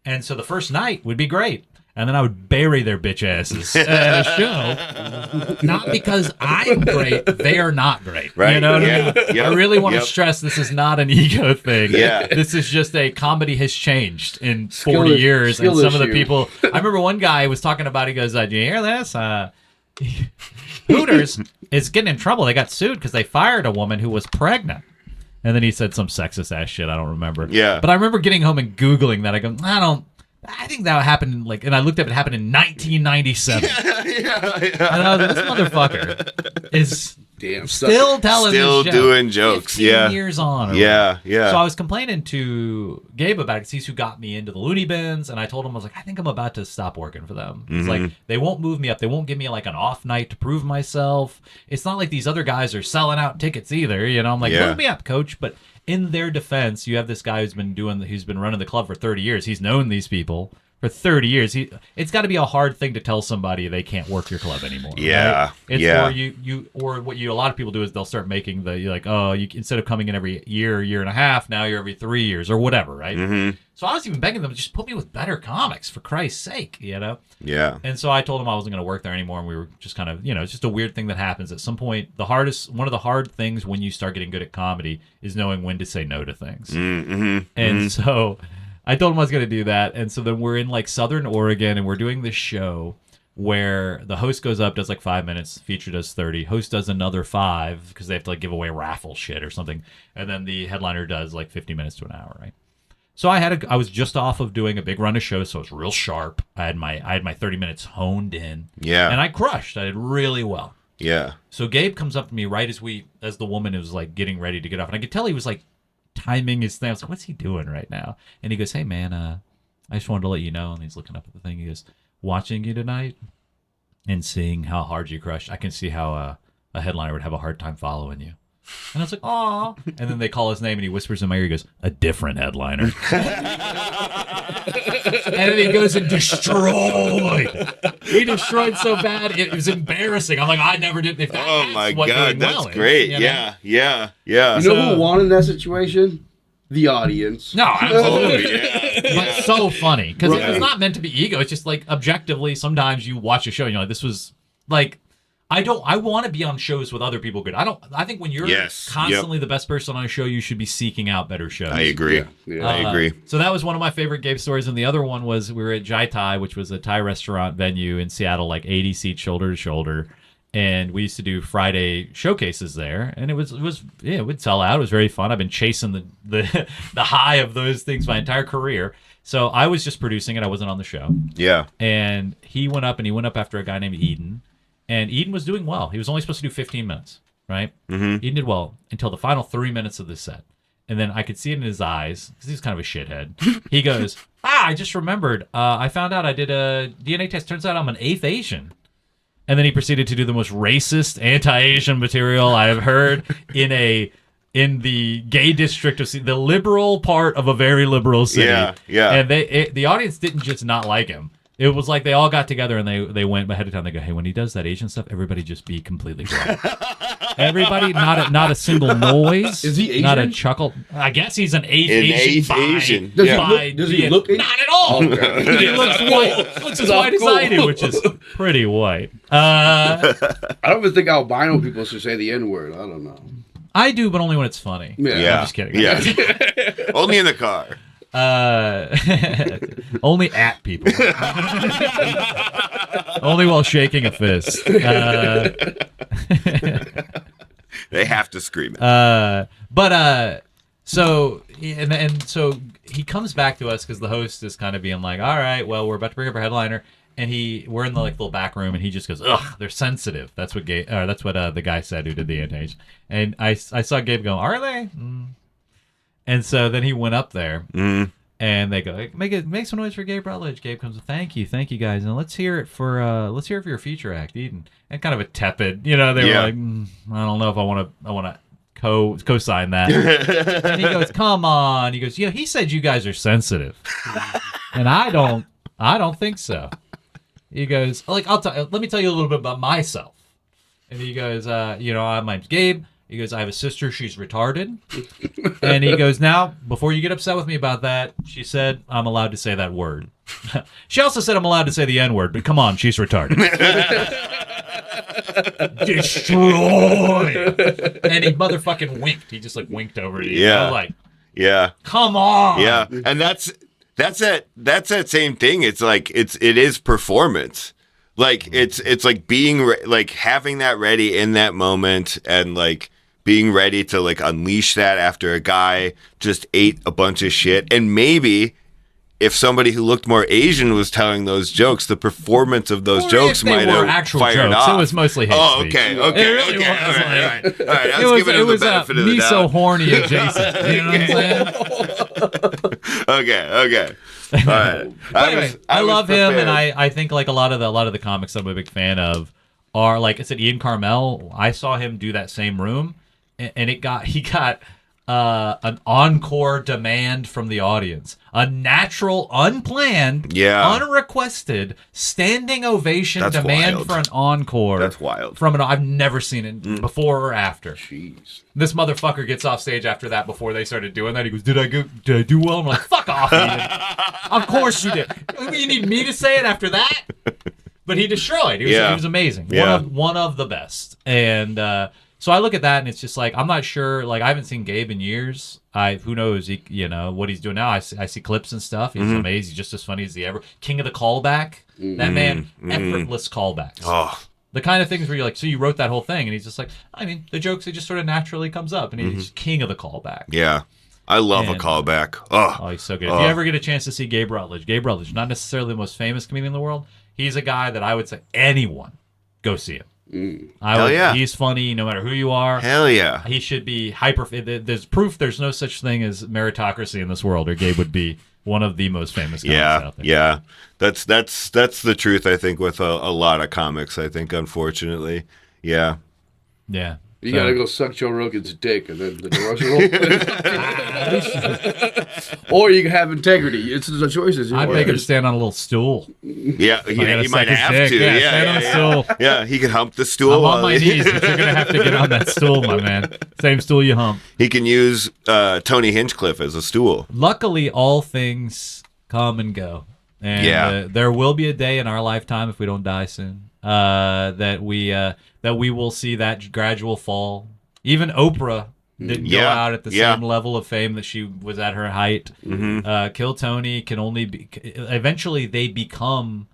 And so the first night would be great. And then I would bury their bitch asses at a show. Not because I'm great, they're not great. Right. You know what I mean? Yep. I really want to stress this is not an ego thing. Yeah. This is just a comedy has changed in 40 years. And some of the people, I remember one guy was talking about, he goes, do you hear this? Hooters is getting in trouble. They got sued because they fired a woman who was pregnant. And then he said some sexist ass shit. I don't remember. Yeah. But I remember getting home and Googling that. I go, I think that happened and I looked up, it happened in 1997. Yeah. And I was like, this motherfucker is still doing jokes. 15 years on. Yeah. So I was complaining to Gabe about it because he's who got me into the loony bins, and I told him, I was like, I think I'm about to stop working for them. It's like, they won't move me up. They won't give me like an off night to prove myself. It's not like these other guys are selling out tickets either. I'm like, move me up, coach. But in their defense, you have this guy who's been running the club for 30 years. He's known these people for 30 years. It's got to be a hard thing to tell somebody they can't work your club anymore. Yeah. Right? It's or what a lot of people do is they'll start making you instead of coming in every year and a half, now you're every 3 years or whatever, right? Mm-hmm. So I was even begging them, just put me with better comics, for Christ's sake, Yeah. And so I told them I wasn't going to work there anymore, and we were just kind of, it's just a weird thing that happens. At some point, one of the hard things when you start getting good at comedy is knowing when to say no to things. Mm-hmm. And so I told him I was going to do that, and so then we're in like Southern Oregon, and we're doing this show where the host goes up, does like 5 minutes, feature does 30, host does another 5 because they have to like give away raffle shit or something, and then the headliner does like 50 minutes to an hour, right? So I was just off of doing a big run of shows, so it was real sharp. I had my 30 minutes honed in. Yeah. And I crushed. I did really well. Yeah. So Gabe comes up to me right as the woman was like getting ready to get off, and I could tell he was like timing his thing. I was like, what's he doing right now? And he goes, hey man, I just wanted to let you know. And he's looking up at the thing. He goes, watching you tonight and seeing how hard you crushed, I can see how a headliner would have a hard time following you. And I was like, aw. And then they call his name, and he whispers in my ear, he goes, a different headliner. And then he goes and destroyed. He destroyed so bad, it was embarrassing. I'm like, I never did. Oh my God, that's great. Yeah. You know who won in that situation? The audience. No, absolutely. Yeah. But so funny. Because it's not meant to be ego. It's just like, objectively, sometimes you watch a show and you're like, this was like, I want to be on shows with other people good. I think when you're constantly the best person on a show, you should be seeking out better shows. I agree. Yeah. I agree. So that was one of my favorite Gabe stories. And the other one was we were at Jai Thai, which was a Thai restaurant venue in Seattle, like 80 seats shoulder to shoulder. And we used to do Friday showcases there, and it would sell out. It was very fun. I've been chasing the high of those things my entire career. So I was just producing it. I wasn't on the show. Yeah. And he went up after a guy named Eden. And Eden was doing well. He was only supposed to do 15 minutes, right? Mm-hmm. Eden did well until the final 3 minutes of the set. And then I could see it in his eyes, because he's kind of a shithead. He goes, I just remembered. I found out I did a DNA test. Turns out I'm an 8th Asian. And then he proceeded to do the most racist anti-Asian material I've heard in the gay district of the liberal part of a very liberal city. Yeah. And the audience didn't just not like him. It was like they all got together and they went ahead of time. They go, hey, when he does that Asian stuff, everybody just be completely quiet. Everybody, not a single noise. Is he Asian? Not a chuckle. I guess he's an Asian. Does he look Asian? Not at all. Okay. He looks white. Looks as white as I do, which is pretty white. I don't even think albino people should say the N-word. I don't know. I do, but only when it's funny. Yeah. I'm just kidding. Yeah. Only in the car. Only at people. Only while shaking a fist. They have to scream it. So he comes back to us because the host is kind of being like, all right, well, we're about to bring up our headliner. And we're in the little back room, and he just goes, ugh, they're sensitive. That's what the guy said who did the anti-Asian. And I saw Gabe go, are they? And so then he went up there, and they go, make some noise for Gabe Routledge. Gabe comes, thank you guys, and let's hear it for your feature act, Eden. And kind of a tepid, they were like, I don't know if I want to co-sign that. And he goes, come on. He goes, he said you guys are sensitive, and I don't think so. He goes, like, let me tell you a little bit about myself. And he goes, my name's Gabe. He goes, I have a sister. She's retarded. And he goes, now, before you get upset with me about that, she said I'm allowed to say that word. She also said I'm allowed to say the N-word, but come on, she's retarded. Destroy. And he motherfucking winked. He just, winked over to you. Yeah. I was like, yeah. Come on. Yeah. And that's that same thing. It's like, it is performance. Like, it's like being, having that ready in that moment, and, being ready to, unleash that after a guy just ate a bunch of shit. And maybe if somebody who looked more Asian was telling those jokes, the performance of those jokes might have actual fired jokes. off. It was mostly hate speech. Okay. It really was. All right. It was me so horny adjacent. You know what I'm saying? Okay. All right. Anyway, I love him, and I think like a lot of the comics I'm a big fan of are, like I said, Ian Carmel. I saw him do that same room, and he got an encore demand from the audience, a natural, unplanned, unrequested standing ovation demand for an encore. That's wild. From I've never seen it before or after. Jeez. This motherfucker gets off stage after that. Before they started doing that, he goes, "Did I do well?" I'm like, "Fuck off, Ian. Of course you did. You need me to say it after that?" But he destroyed. He was amazing. One of the best. And so I look at that, and it's just like, I'm not sure. Like, I haven't seen Gabe in years. Who knows? What he's doing now. I see clips and stuff. He's amazing. He's just as funny as he ever. King of the callback. That man, effortless callbacks. Oh. The kind of things where you're like, so you wrote that whole thing, and he's just like, I mean, the jokes, it just sort of naturally comes up, and he's king of the callback. Yeah. I love a callback. Oh, he's so good. If you ever get a chance to see Gabe Routledge, not necessarily the most famous comedian in the world, he's a guy that I would say anyone go see him. He's funny no matter who you are. Hell yeah. He should be hyper. There's proof there's no such thing as meritocracy in this world, or Gabe would be one of the most famous comics out there. Yeah. That's the truth, I think, with a lot of comics, I think, unfortunately. Yeah. Yeah. You gotta go suck Joe Rogan's dick, and then the doors will or you can have integrity. It's the choices. I'd make him stand on a little stool. Yeah, he might have to. Stand on a stool. Yeah, he can hump the stool. I'm on my knees, but you're gonna have to get on that stool, my man. Same stool you hump. He can use Tony Hinchcliffe as a stool. Luckily, all things come and go, and there will be a day in our lifetime, if we don't die soon, that we will see that gradual fall. Even Oprah didn't go out at the same level of fame that she was at her height. Kill Tony can only be. Eventually, they become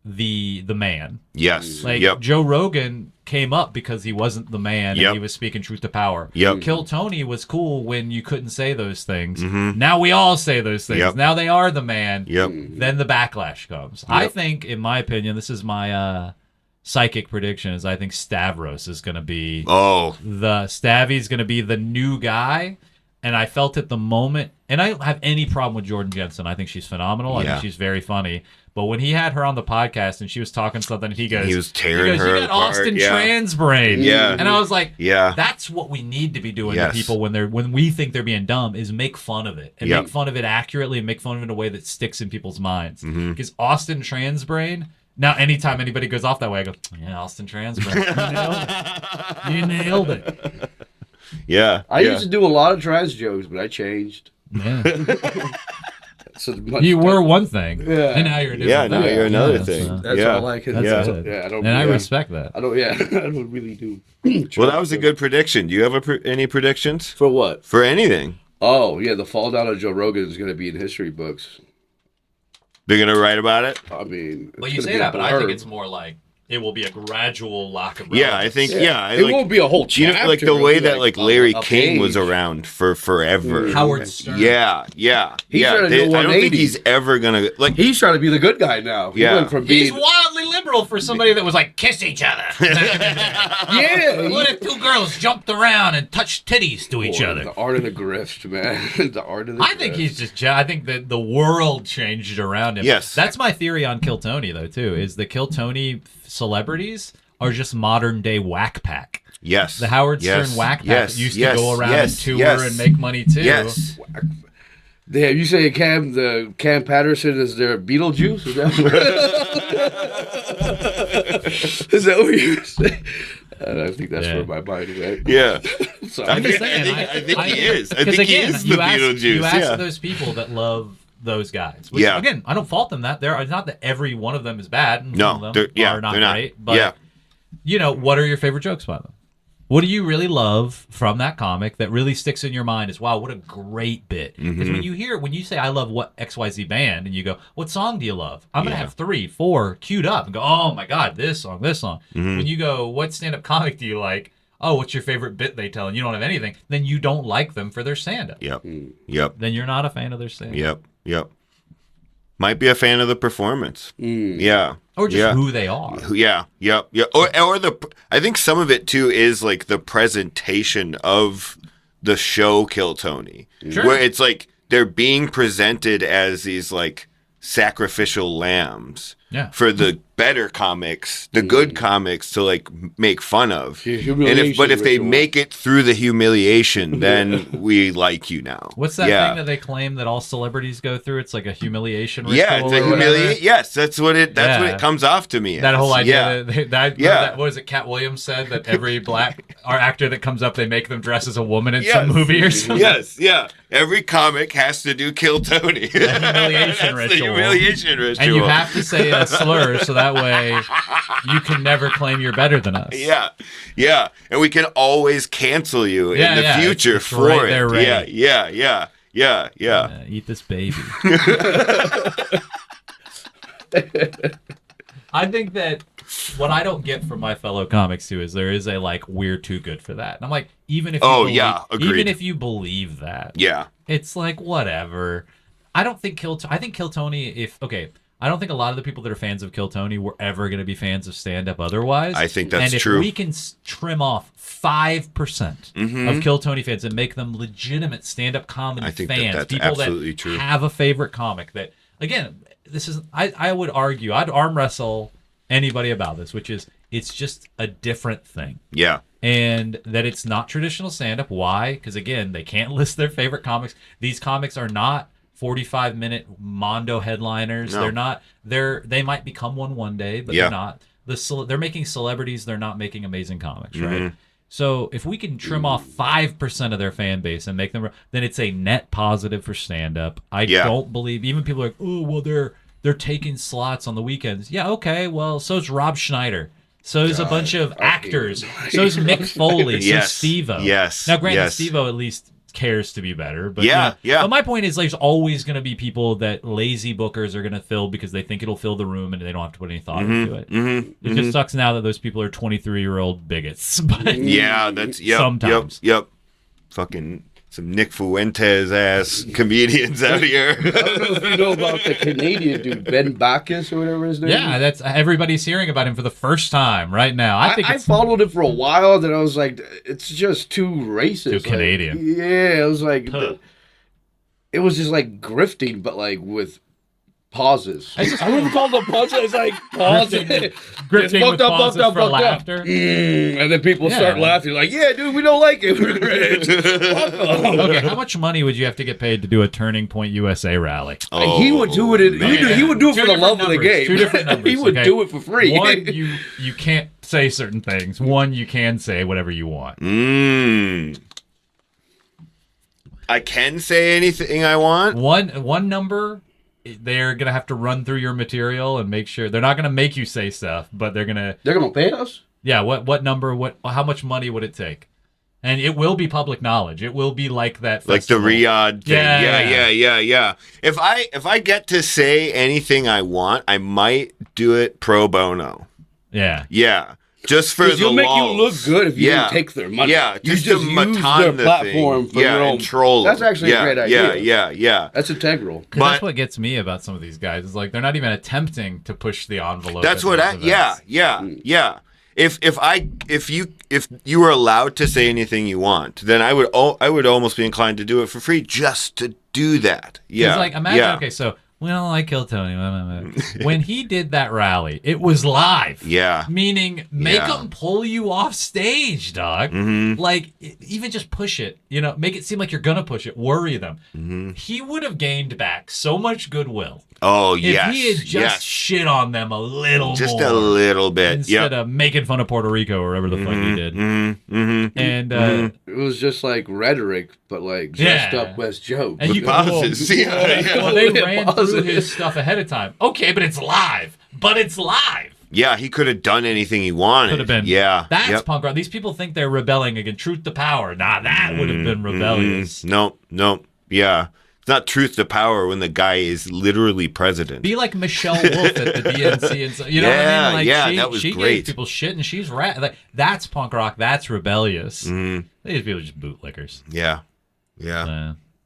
the man. Yes. Joe Rogan came up because he wasn't the man and he was speaking truth to power. Kill Tony was cool when you couldn't say those things. Now we all say those things. Now they are the man. Then the backlash comes. I think, in my opinion, this is my psychic prediction, is I think Stavros is going to be Stavvy's going to be the new guy. And I felt it the moment, and I don't have any problem with Jordan Jensen. I think she's phenomenal. I think she's very funny. But when he had her on the podcast and she was talking something, he was tearing her apart. You got Austin trans brain. And I was like, that's what we need to be doing to people when we think they're being dumb, is make fun of it and make fun of it accurately and make fun of it in a way that sticks in people's minds. Because Austin trans brain. Now, anytime anybody goes off that way, I go, Austin trans brain. You nailed it. Yeah. I used to do a lot of trans jokes, but I changed. Yeah. You were one thing, and now you're a different thing. Now you're another thing. So that's all I can. That's good. I don't. And I respect that. I don't. Yeah, I don't really do. Well, that was a good prediction. Do you have any predictions for what? For anything? Oh yeah, the fall down of Joe Rogan is going to be in history books. They're going to write about it? I mean, well, you say that, but I think it's more like it will be a gradual lock of relevance. Yeah, I think, it won't be a whole chapter. You know, like the way that Larry King was around for forever. Howard Stern. Yeah. He's trying to do I don't think he's ever going to... He's trying to be the good guy now. He's wildly liberal for somebody that was like, kiss each other. What if two girls jumped around and touched titties to each other? The art of the grift, man. The art of the grift. I think he's just... I think that the world changed around him. Yes. That's my theory on Kill Tony, though, too, is the Kill Tony celebrities are just modern day Whack Pack. Yes. The Howard Stern Whack Pack used to go around and tour and make money too. Yes. Yeah, you say Cam Patterson is their Beetlejuice? Is that what you say? I think that's where my mind went. Yeah. I'm just saying. I think he is. I think he is the Beetlejuice. You ask those people that love those guys. Which, again, I don't fault them that. It's not that every one of them is bad. And some of them are not great. But, what are your favorite jokes by them? What do you really love from that comic that really sticks in your mind is, wow, what a great bit. Because when you say, I love what XYZ band, and you go, what song do you love? I'm going to have 3, 4 queued up and go, oh my God, this song. When you go, what stand-up comic do you like? Oh, what's your favorite bit they tell? And you don't have anything. Then you don't like them for their stand-up. Yep. Then you're not a fan of their stand-up. Yep. Might be a fan of the performance. Yeah. Or just who they are. Yeah. Yep. Yeah. Or I think some of it too is like the presentation of the show Kill Tony. Sure. Where it's like they're being presented as these like sacrificial lambs for the better comics, the good comics to like make fun of. But if they make it through the humiliation, then we like you now. What's that thing that they claim that all celebrities go through? It's like a humiliation ritual. Yeah, it's a humiliation. Yes, that's what it comes off to me. That whole idea that what was it Cat Williams said that every black actor that comes up, they make them dress as a woman in some movie or something. Yes, yeah. Every comic has to do Kill Tony. The humiliation ritual. The humiliation ritual. And you have to say a slur so that way you can never claim you're better than us. Yeah, yeah. And we can always cancel you in the future it's for right it. There, right. Yeah. Eat this baby. I think that what I don't get from my fellow comics too is there is a like we're too good for that. And I'm like, even if you believe that, it's like whatever. I don't think I think Kill Tony. I don't think a lot of the people that are fans of Kill Tony were ever going to be fans of stand-up otherwise. I think that's true. And true. if we can trim off 5% of Kill Tony fans and make them legitimate stand-up comedy fans, that's people absolutely that true. have a favorite comic that, again, this is I would argue, I'd arm wrestle anybody about this, which is it's just a different thing. Yeah. And that it's not traditional stand-up. Why? Because, again, they can't list their favorite comics. These comics are not 45-minute Mondo headliners. No. They're not. They might become one day, but they're not. They're making celebrities. They're not making amazing comics, right? So if we can trim off 5% of their fan base and make them, then it's a net positive for stand-up. I don't believe even people are like, oh well, they're taking slots on the weekends. Yeah, okay. Well, so's Rob Schneider. So's a bunch of actors. So's Mick Foley. So's Steve-O. Yes. Now, granted, Steve-O at least cares to be better, but yeah. But my point is, there's always going to be people that lazy bookers are going to fill because they think it'll fill the room and they don't have to put any thought into it. It just sucks now that those people are 23-year-old bigots. But sometimes. Yep. Fucking some Nick Fuentes ass comedians out here. I don't know if you know about the Canadian dude, Ben Bacchus or whatever his name is. Yeah, that's everybody's hearing about him for the first time right now. I followed it for a while, then I was like, it's just too racist. Too Canadian. Yeah, it was like, it was just like grifting, but like with pauses. I wouldn't call them pauses. It's like pauses. Grifting with pauses for laughter. And then people start laughing like, yeah, dude, we don't like it. Okay, how much money would you have to get paid to do a Turning Point USA rally? He would do it. He would do it for the love of the game. Two different numbers. He would do it for free. One, you can't say certain things. One, you can say whatever you want. I can say anything I want. One number. They're gonna have to run through your material and make sure they're not gonna make you say stuff, but they're gonna pay us. Yeah, what number? How much money would it take? And it will be public knowledge. It will be like that festival. Like the Riyadh thing. Yeah. If I get to say anything I want, I might do it pro bono. Yeah. Just for the you'll make you look good if you don't take their money. Yeah, you just use their platform for your own troll. That's actually a great idea. Yeah. That's integral. But that's what gets me about some of these guys. Is like they're not even attempting to push the envelope. That's what yeah. If you were allowed to say anything you want, then I would almost be inclined to do it for free just to do that. Yeah. Like imagine okay, so we don't like Kill Tony. When he did that rally, it was live. Yeah. Meaning, make them pull you off stage, dog. Like, even just push it. Make it seem like you're going to push it. Worry them. He would have gained back so much goodwill. Oh, yes. If he had just shit on them a little more. Just a little bit. Instead of making fun of Puerto Rico or whatever the fuck he did. And it was just like rhetoric, but like dressed up as jokes. And you pauses. Well, they ran through his stuff ahead of time. Okay, but it's live. Yeah, he could have done anything he wanted. Could have been. Yeah. That's punk rock. These people think they're rebelling against truth to power. Nah, that would have been rebellious. No. Yeah. It's not truth to power when the guy is literally president. Be like Michelle Wolf at the DNC. And so, you know what I mean? Like that was she great. gave people shit and she's like, that's punk rock. That's rebellious. These people are just bootlickers. Yeah.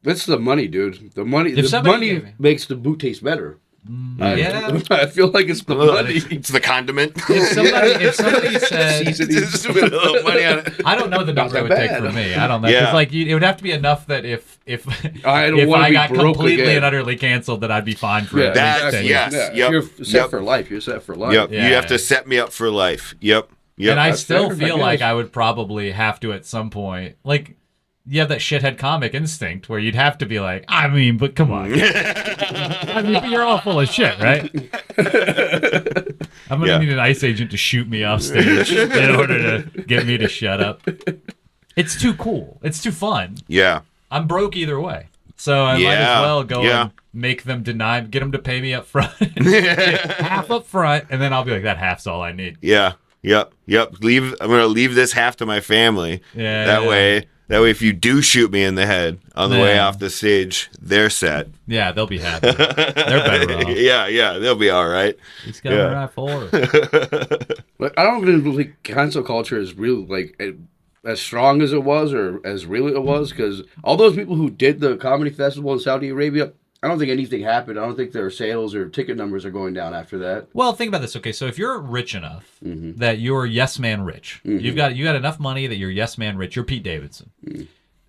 It's the money, dude. The money makes the boot taste better. Yeah. I feel like it's the money. It's the condiment. If somebody said, Just a little money on it. I don't know the number it would take for me. I don't know. Yeah. Because it would have to be enough that if I don't if wanna I be got broke completely again. and utterly canceled, that I'd be fine for Yeah, at least That's 10 years. yes. Yeah, Yep. You're set for life. You're set for life. Yep. Yeah. You have to set me up for life. Yep. Yep. And I That's still fair, feel I like guess. I would probably have to at some point, like, you have that shithead comic instinct where you'd have to be like, I mean, but come on. I mean, but you're all full of shit, right? I'm going to need an ICE agent to shoot me off stage in order to get me to shut up. It's too cool. It's too fun. Yeah. I'm broke either way. So I might as well go and make them get them to pay me up front. Half up front, and then I'll be like, that half's all I need. Yeah. Yep. Yep. I'm gonna leave this half to my family. Yeah. That way, if you do shoot me in the head on the way off the stage, they're set. Yeah, they'll be happy. They're better off. Yeah. They'll be all right. He's got a right for But I don't even think cancel culture is really like as strong as it was or as real it was, because all those people who did the comedy festival in Saudi Arabia, I don't think anything happened. I don't think their sales or ticket numbers are going down after that. Well, think about this. Okay, so if you're rich enough that you're yes man rich, you got enough money that you're yes man rich. You're Pete Davidson.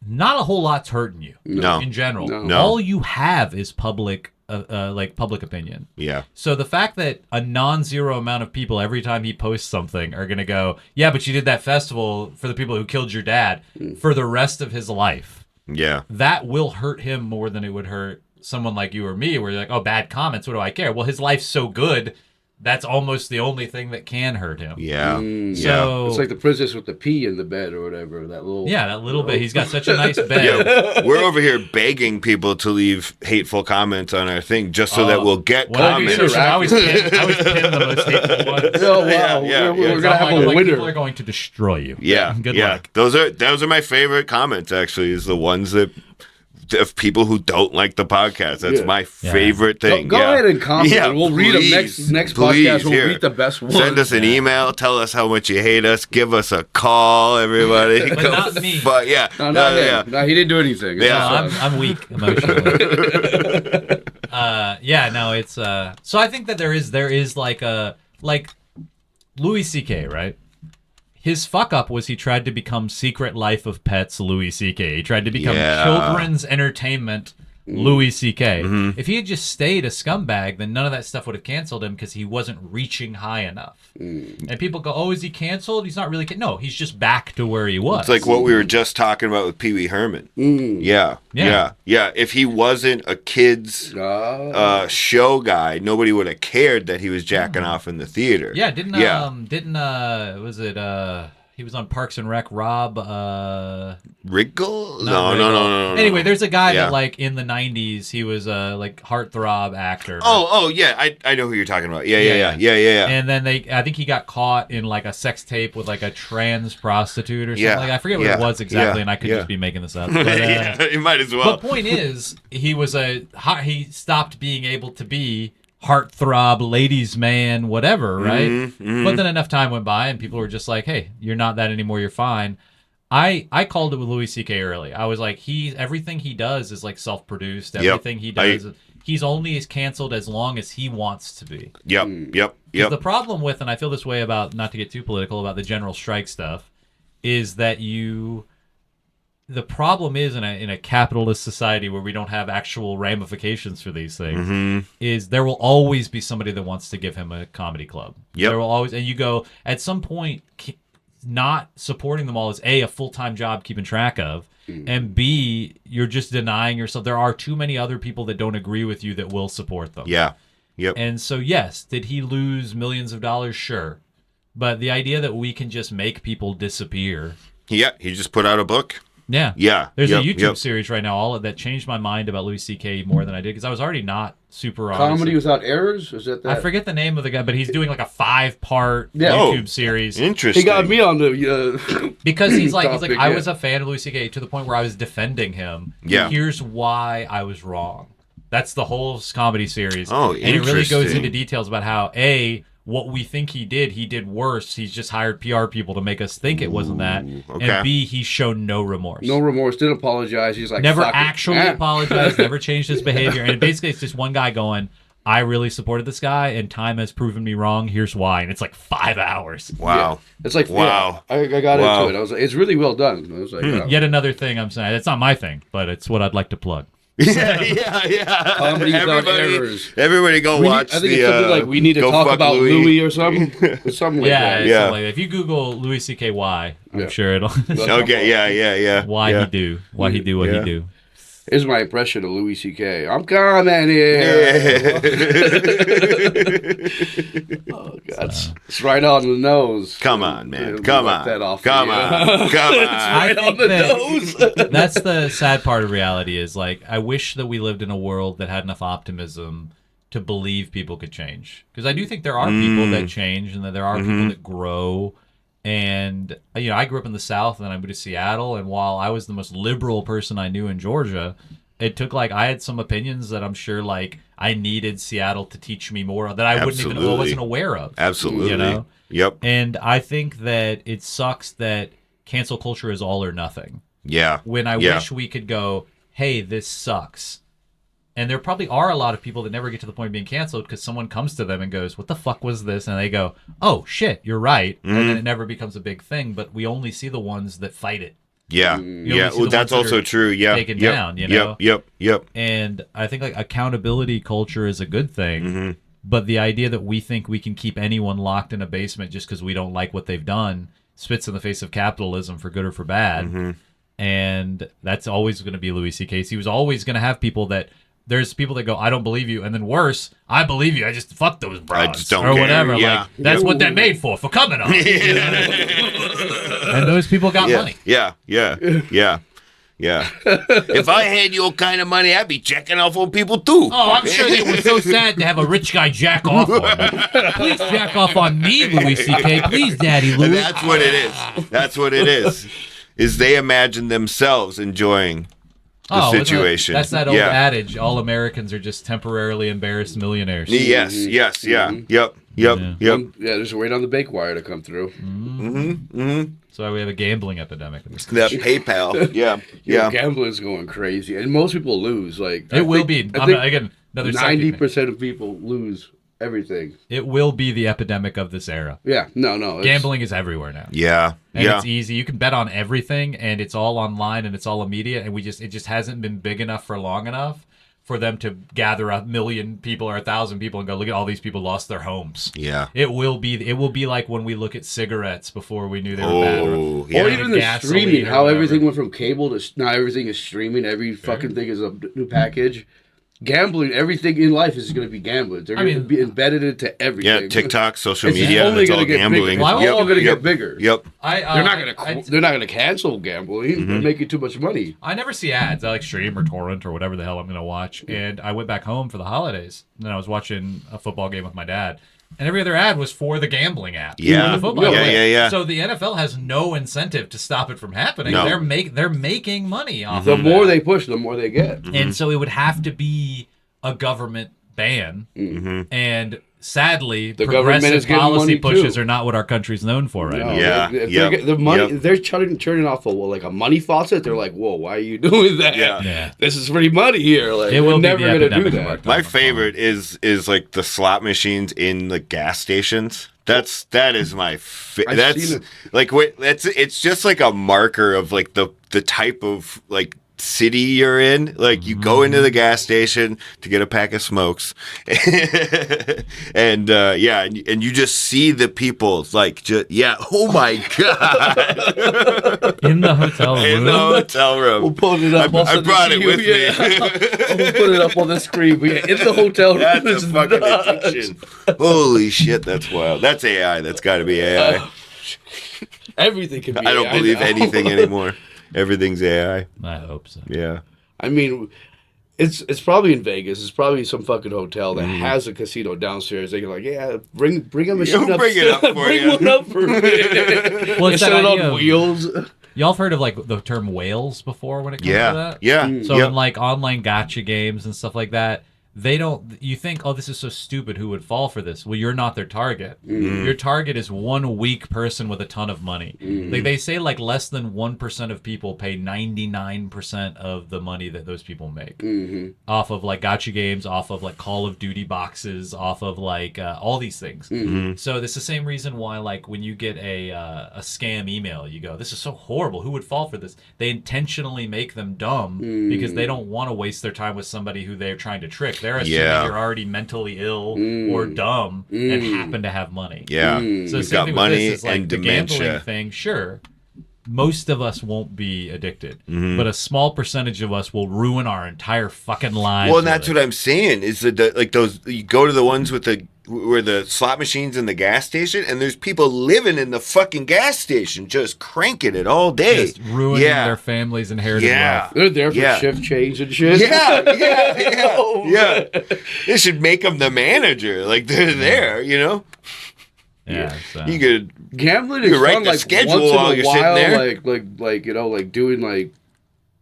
Not a whole lot's hurting you. No. In general, No. all you have is public opinion. Yeah. So the fact that a non-zero amount of people every time he posts something are gonna go, yeah, but you did that festival for the people who killed your dad for the rest of his life. Yeah. That will hurt him more than it would hurt someone like you or me, where you're like, oh, bad comments, what do I care? Well, his life's so good, that's almost the only thing that can hurt him. Yeah. So It's like the princess with the pea in the bed or whatever. That little bit. He's got such a nice bed. Yeah, we're over here begging people to leave hateful comments on our thing just so that we'll get What I do comments. is I always pin the most hateful ones. Oh wow, we're gonna have a People winner. are going to destroy you. Yeah. Good yeah. luck. Those are my favorite comments actually, is the ones that of people who don't like the podcast. That's my favorite thing. Go ahead and comment. Yeah, We'll read them next podcast. We'll read the best ones. Send us an email. Tell us how much you hate us. Give us a call, everybody. But not me. But yeah. No, not him. No, he didn't do anything. Yeah. No, I'm weak emotionally. It's so I think that there is like Louis C.K., right? His fuck up was he tried to become Secret Life of Pets Louis C.K. He tried to become children's entertainment Louis C.K. If he had just stayed a scumbag, then none of that stuff would have canceled him because he wasn't reaching high enough. And people go, oh, is he canceled? He's not really no, he's just back to where he was. It's like what we were just talking about with Pee Wee Herman. Yeah. If he wasn't a kid's show guy, nobody would have cared that he was jacking off in the theater. Yeah, was it he was on Parks and Rec, Rob Riggle? Not No. Anyway, there's a guy that like in the 90s he was a like heartthrob actor. Oh yeah, I know who you're talking about. Yeah. And then I think he got caught in like a sex tape with like a trans prostitute or something. Like, I forget what it was exactly, and I could just be making this up. But, yeah, you might as well. But point is, he stopped being able to be heartthrob, ladies' man, whatever, right? But then enough time went by, and people were just like, "Hey, you're not that anymore. You're fine." I called it with Louis C.K. early. I was like, everything he does is like self-produced. Everything he does, he's only as canceled as long as he wants to be. Yep. The problem with, and I feel this way about, not to get too political, about the general strike stuff, is that the problem is in a capitalist society where we don't have actual ramifications for these things, is there will always be somebody that wants to give him a comedy club. There will always, and you go, at some point, not supporting them all is A, a full-time job keeping track of, and B, you're just denying yourself. There are too many other people that don't agree with you that will support them. Yeah. Yep. And so, yes, did he lose millions of dollars? Sure. But the idea that we can just make people disappear. Yeah, he just put out a book. Yeah. Yeah. There's a YouTube series right now that changed my mind about Louis C.K. more than I did, because I was already not super Comedy Without Errors? Is that? I forget the name of the guy, but he's doing like a 5-part YouTube series. Interesting. He got me on the because he's like topic, I was a fan of Louis C.K. to the point where I was defending him. Yeah. Here's why I was wrong. That's the whole comedy series. Oh, and it really goes interesting. into details about how what we think he did worse. He's just hired PR people to make us think it wasn't that. Okay. And B, he's shown no remorse. No remorse. Didn't apologize. He's like, Never fuck it. actually apologized. Never changed his behavior. And basically, it's just one guy going, I really supported this guy, and time has proven me wrong. Here's why. And it's like 5 hours. Wow. It's like, Wow. I got Wow. into it. I was like, it's really well done. I was like, Yet another thing I'm saying. It's not my thing, but it's what I'd like to plug. Yeah. Comedy without errors. Everybody go watch I think it's something like we need to Go talk Fuck about Louis or something. Or something like Yeah, that. Yeah. so like, if you Google Louis C.K. Why, I'm Yeah. sure it'll Okay, yeah. why yeah. he do what he Yeah. do. Here's my impression of Louis C.K. I'm coming here. Oh, God. It's right on the nose. Come on, man. We'll Come wipe on. that off Come for you. on. Come on. Right on the nose. That's the sad part of reality is like I wish that we lived in a world that had enough optimism to believe people could change. Because I do think there are people that change and that there are people that grow. And, you know, I grew up in the South and then I moved to Seattle. And while I was the most liberal person I knew in Georgia, it took like I had some opinions that I'm sure like I needed Seattle to teach me more that I wasn't aware of. Absolutely. You know? Yep. And I think that it sucks that cancel culture is all or nothing. Yeah. When I wish we could go, hey, this sucks. And there probably are a lot of people that never get to the point of being canceled because someone comes to them and goes, what the fuck was this? And they go, oh, shit, you're right. And then it never becomes a big thing. But we only see the ones that fight it. Yeah. only Yeah. see Well, the that's ones that also are true. Yeah. taken Yep. down, you know? Yep. And I think like accountability culture is a good thing. But the idea that we think we can keep anyone locked in a basement just because we don't like what they've done spits in the face of capitalism for good or for bad. And that's always going to be Louis C.K. He was always going to have people that there's people that go, I don't believe you. And then worse, I believe you. I just fuck those broads. I just don't or care. whatever. Yeah. Like, that's what they're made for coming on. You know? And those people got money. Yeah. If I had your kind of money, I'd be checking off on people too. Oh, I'm sure they were so sad to have a rich guy jack off on me. Please jack off on me, Louis C.K. Please, Daddy Louis. And that's what it is. That's what it is. Is they imagine themselves enjoing the situation. That's that old adage, all Americans are just temporarily embarrassed millionaires. Yes. Yep. Yeah, there's a wait on the bake wire to come through. So we have a gambling epidemic in this That country. PayPal. Yeah. Gambling's going crazy, and most people lose. Like It will be. I think Again, another psychic thing. 90% of people lose everything. It will be the epidemic of this era. Yeah, no. Gambling is everywhere now. Yeah. And it's easy. You can bet on everything, and it's all online, and it's all immediate, and it just hasn't been big enough for long enough for them to gather 1 million people or 1,000 people and go, look at all these people lost their homes. Yeah. It will be like when we look at cigarettes before we knew they were bad. Oh, Or even the gasoline streaming, or how whatever. everything went from cable to now everything is streaming. Every fucking thing is a new package. Gambling, everything in life is going to be gambling. They're going to be embedded into everything. Yeah, TikTok, social It's media, only it's all gonna get bigger. gambling. Well, it's all going to get bigger. Yep. They're not going to cancel gambling. They're making too much money. I never see ads. I like stream or torrent or whatever the hell I'm going to watch. And I went back home for the holidays. And then I was watching a football game with my dad. And every other ad was for the gambling app. Yeah. The football Yeah, game. yeah. So the NFL has no incentive to stop it from happening. No. They're making money off The of more that. they push, the more they get. And so it would have to be a government ban. And sadly, The government is progressive getting policy money, pushes too. are not what our country's known for right now. Yeah. The money, they're turning off a money faucet. They're like, whoa, why are you doing that? Yeah. This is free money here. Like, It will we're be never the going to do epidemic of our that. time. My favorite is like the slot machines in the gas stations. That is my I've that's seen it. like it's just like a marker of like the type of like city you're in. Like you go into the gas station to get a pack of smokes, and and you just see the people like oh my god, In the hotel room. in the hotel room. We'll put it up. I brought it with me. We'll put it up on the screen. But yeah, in the hotel room. That's it's a fucking nuts. addiction. Holy shit, that's wild. That's AI. That's got to be AI. Everything can be. I don't AI believe now. anything anymore. Everything's AI. I hope so. Yeah. I mean, it's probably in Vegas. It's probably some fucking hotel that has a casino downstairs. They're like, yeah, bring a machine up. bring it up for bring you. one up for me. Well, They it's set that it idea on of- wheels. Y'all have heard of like the term whales before when it comes to Yeah. that? Yeah. So Yep. in like online gotcha games and stuff like that, they don't. You think, oh, this is so stupid. Who would fall for this? Well, you're not their target. Your target is one weak person with a ton of money. Like they say, like less than 1% of people pay 99% of the money that those people make off of like gacha games, off of like Call of Duty boxes, off of like all these things. So this is the same reason why, like when you get a scam email, you go, "This is so horrible. Who would fall for this?" They intentionally make them dumb because they don't want to waste their time with somebody who they're trying to trick. They're assuming you're already mentally ill or dumb and happen to have money. Yeah. So You've got money is like and the dementia. gambling thing. Sure, most of us won't be addicted, but a small percentage of us will ruin our entire fucking lives. Well, and that's what I'm saying is that like those you go to the ones with where the slot machines in the gas station, and there's people living in the fucking gas station just cranking it all day, just ruining their families' inherited wealth. They're there for shift change and shit. Yeah. They should make them the manager. Like they're there, you know. Yeah, so. You could gambling you is write fun, the like schedule once while in a you're sitting while, there. like you know, like doing like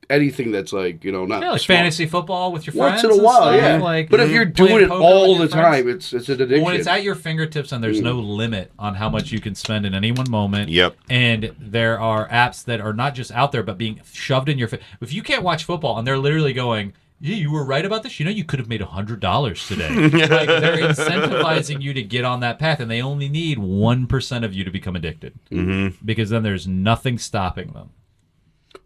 anything that's like, you know, not like small. fantasy football with your friends. Once in a while, and stuff, yeah. Like, but if you're playing doing it poker all with the your friends, time, it's an addiction. when it's at your fingertips and there's no limit on how much you can spend in any one moment. Yep. And there are apps that are not just out there, but being shoved in your face. If you can't watch football and they're literally going, "Yeah, you were right about this. You know, you could have made $100 today." Like they're incentivizing you to get on that path, and they only need 1% of you to become addicted, because then there's nothing stopping them.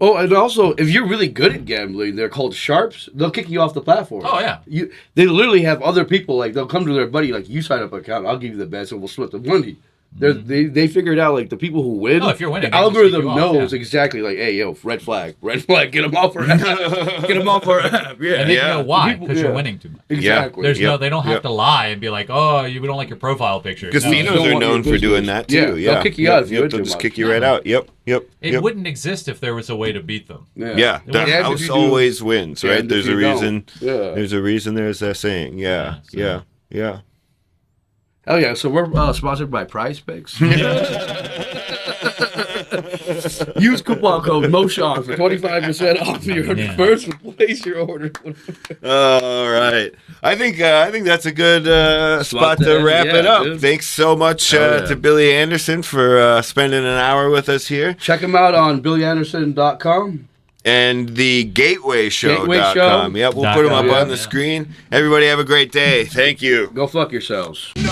Oh, and also, if you're really good at gambling, they're called sharps. They'll kick you off the platform. Oh yeah. They literally have other people, like they'll come to their buddy, like, you sign up an account, I'll give you the bets, and we'll split the money. They figured out, like, the people who win. Oh, if you're winning, the they can just kick algorithm you off, knows exactly, like, hey, yo, red flag, get them off our app, get them off our app. Yeah, And they know why, People- because you're winning too much. exactly. There's Yep. they don't have to lie and be like, "Oh, we don't like your profile picture." Casinos don't are want known your for doing business. that too. Yeah, they'll kick you out if you win They'll too just much. kick you right out. Yep. It wouldn't exist if there was a way to beat them. Yeah, the And if house you do- always wins, right? and There's if a you don't, reason. yeah. There's a reason. There's that saying. Yeah. Hell yeah, so we're sponsored by Prize Picks. Use coupon code MOSHAN for 25% off your first place your order. All right. I think that's a good spot to wrap it up. Dude. Thanks so much yeah. to Billy Anderson for spending an hour with us here. Check them out on BillyAnderson.com. And the GatewayShow.com. Gateway Show. Yep, we'll put them up .com, on the screen. Everybody have a great day. Thank you. Go fuck yourselves. No